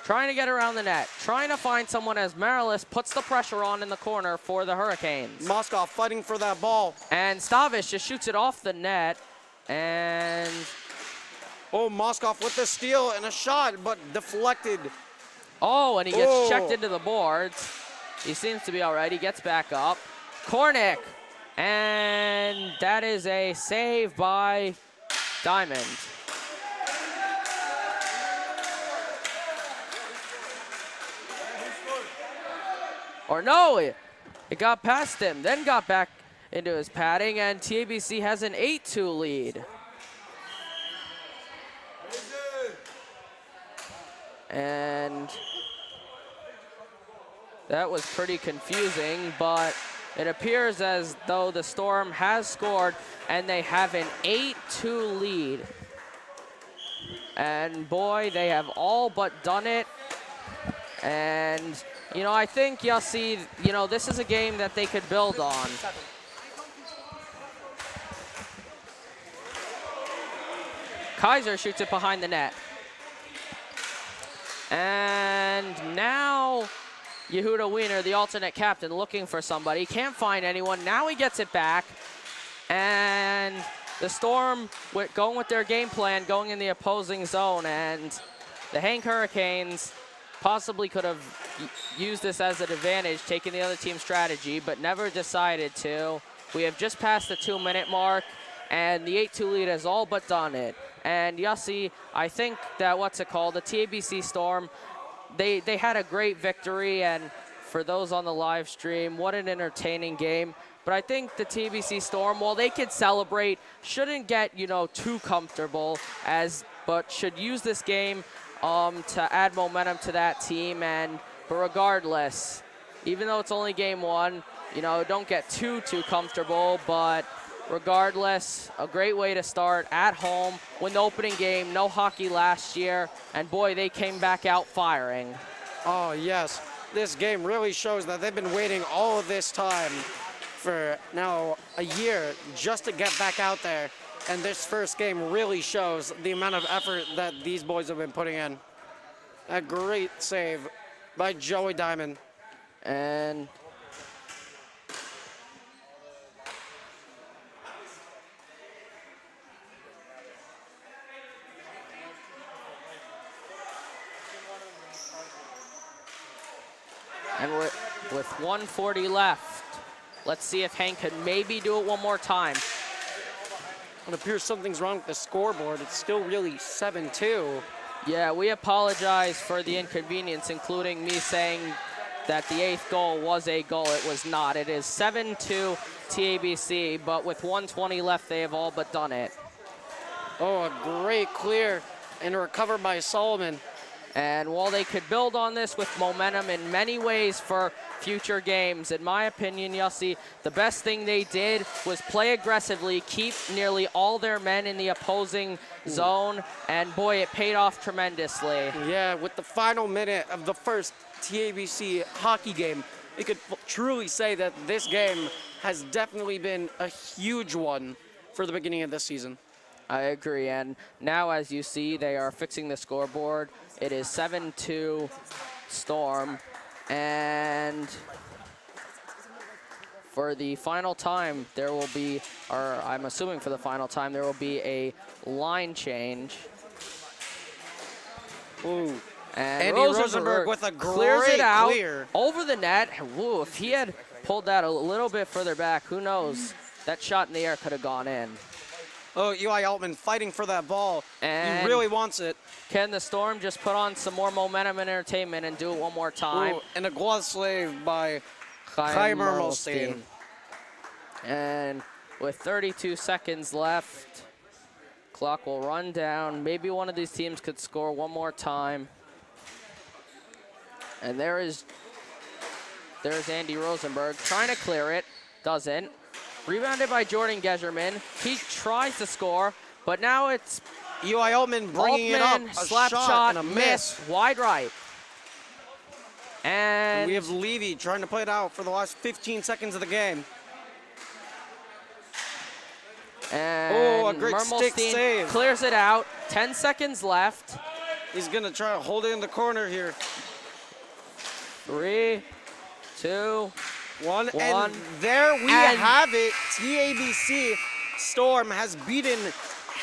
Trying to get around the net. Trying to find someone as Marilis puts the pressure on in the corner for the Hurricanes. Moskow fighting for that ball. And Stavish just shoots it off the net. And oh, Moskow with the steal and a shot, but deflected. oh, and he gets checked into the boards. He seems to be all right. He gets back up. Kornick. And that is a save by Diamond. Or no, it got past him, then got back into his padding, and TABC has an 8-2 lead. And that was pretty confusing, but it appears as though the Storm has scored, and they have an 8-2 lead. And boy, they have all but done it. And you know, I think you'll see, you know, this is a game that they could build on. Kaiser shoots it behind the net. And now Yehuda Wiener, the alternate captain, looking for somebody. Can't find anyone. Now he gets it back. And the Storm going with their game plan, going in the opposing zone. And the HANC Hurricanes possibly could have used this as an advantage, taking the other team's strategy, but never decided to. We have just passed the 2-minute mark, and the 8-2 lead has all but done it. And Yossi, I think that the TABC Storm, they had a great victory, and for those on the live stream, what an entertaining game. But I think the TABC Storm, while they could celebrate, shouldn't get, you know, too comfortable, but should use this game to add momentum to that team. But regardless, even though it's only game one, you know, don't get too comfortable. But regardless, a great way to start at home, win the opening game. No hockey last year, and boy, they came back out firing. Oh yes, this game really shows that they've been waiting all of this time for now a year just to get back out there. And this first game really shows the amount of effort that these boys have been putting in. A great save by Joey Diamond. And with 1:40 left, let's see if HANC can maybe do it one more time. It appears something's wrong with the scoreboard. It's still really 7-2. Yeah, we apologize for the inconvenience, including me saying that the 8th goal was a goal. It was not. It is 7-2 TABC, but with 1:20 left, they have all but done it. Oh, a great clear and a recover by Solomon. And while they could build on this with momentum in many ways for future games, in my opinion, Yossi, the best thing they did was play aggressively, keep nearly all their men in the opposing zone, and boy, it paid off tremendously. Yeah, with the final minute of the first TABC hockey game, we could truly say that this game has definitely been a huge one for the beginning of this season. I agree, and now as you see, they are fixing the scoreboard. It is 7-2 Storm, and for the final time, there will be, or I'm assuming for the final time, there will be a line change. Ooh. And Andy Rosenberg with a clears great it out clear. over the net. Woo, if he had pulled that a little bit further back, who knows? That shot in the air could have gone in. Oh, Eli Altman fighting for that ball. And he really wants it. Can the Storm just put on some more momentum and entertainment and do it one more time? Ooh, and a glove slave by Chaim Mermelstein. And with 32 seconds left, Clock will run down. Maybe one of these teams could score one more time. And there's Andy Rosenberg trying to clear it. Doesn't. Rebounded by Jordan Geserman. He tries to score, but now it's Eli Altman bringing it up. A slap shot, and a miss. wide right. And we have Levy trying to play it out for the last 15 seconds of the game. And a great stick Mermelstein save. clears it out. 10 seconds left. He's going to try to hold it in the corner here. 3, 2, 1. 1. And there we have it. TABC Storm has beaten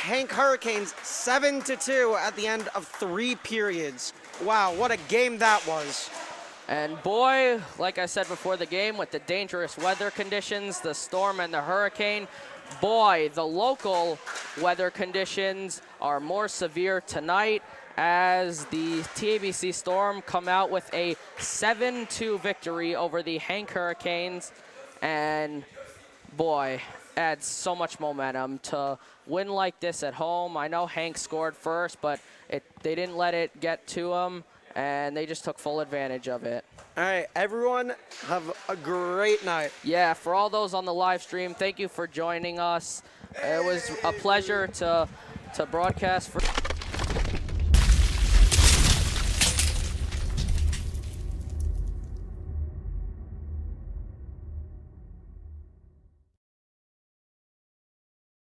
HANC Hurricanes 7-2 at the end of 3 periods. Wow, what a game that was. And boy, like I said before the game, with the dangerous weather conditions, the Storm and the Hurricane, boy, the local weather conditions are more severe tonight as the TABC Storm come out with a 7-2 victory over the HANC Hurricanes. And boy, adds so much momentum to win like this at home. I know HANC scored first, but they didn't let it get to them, and they just took full advantage of it. All right, everyone, have a great night. Yeah, for all those on the live stream, thank you for joining us. It was a pleasure to broadcast for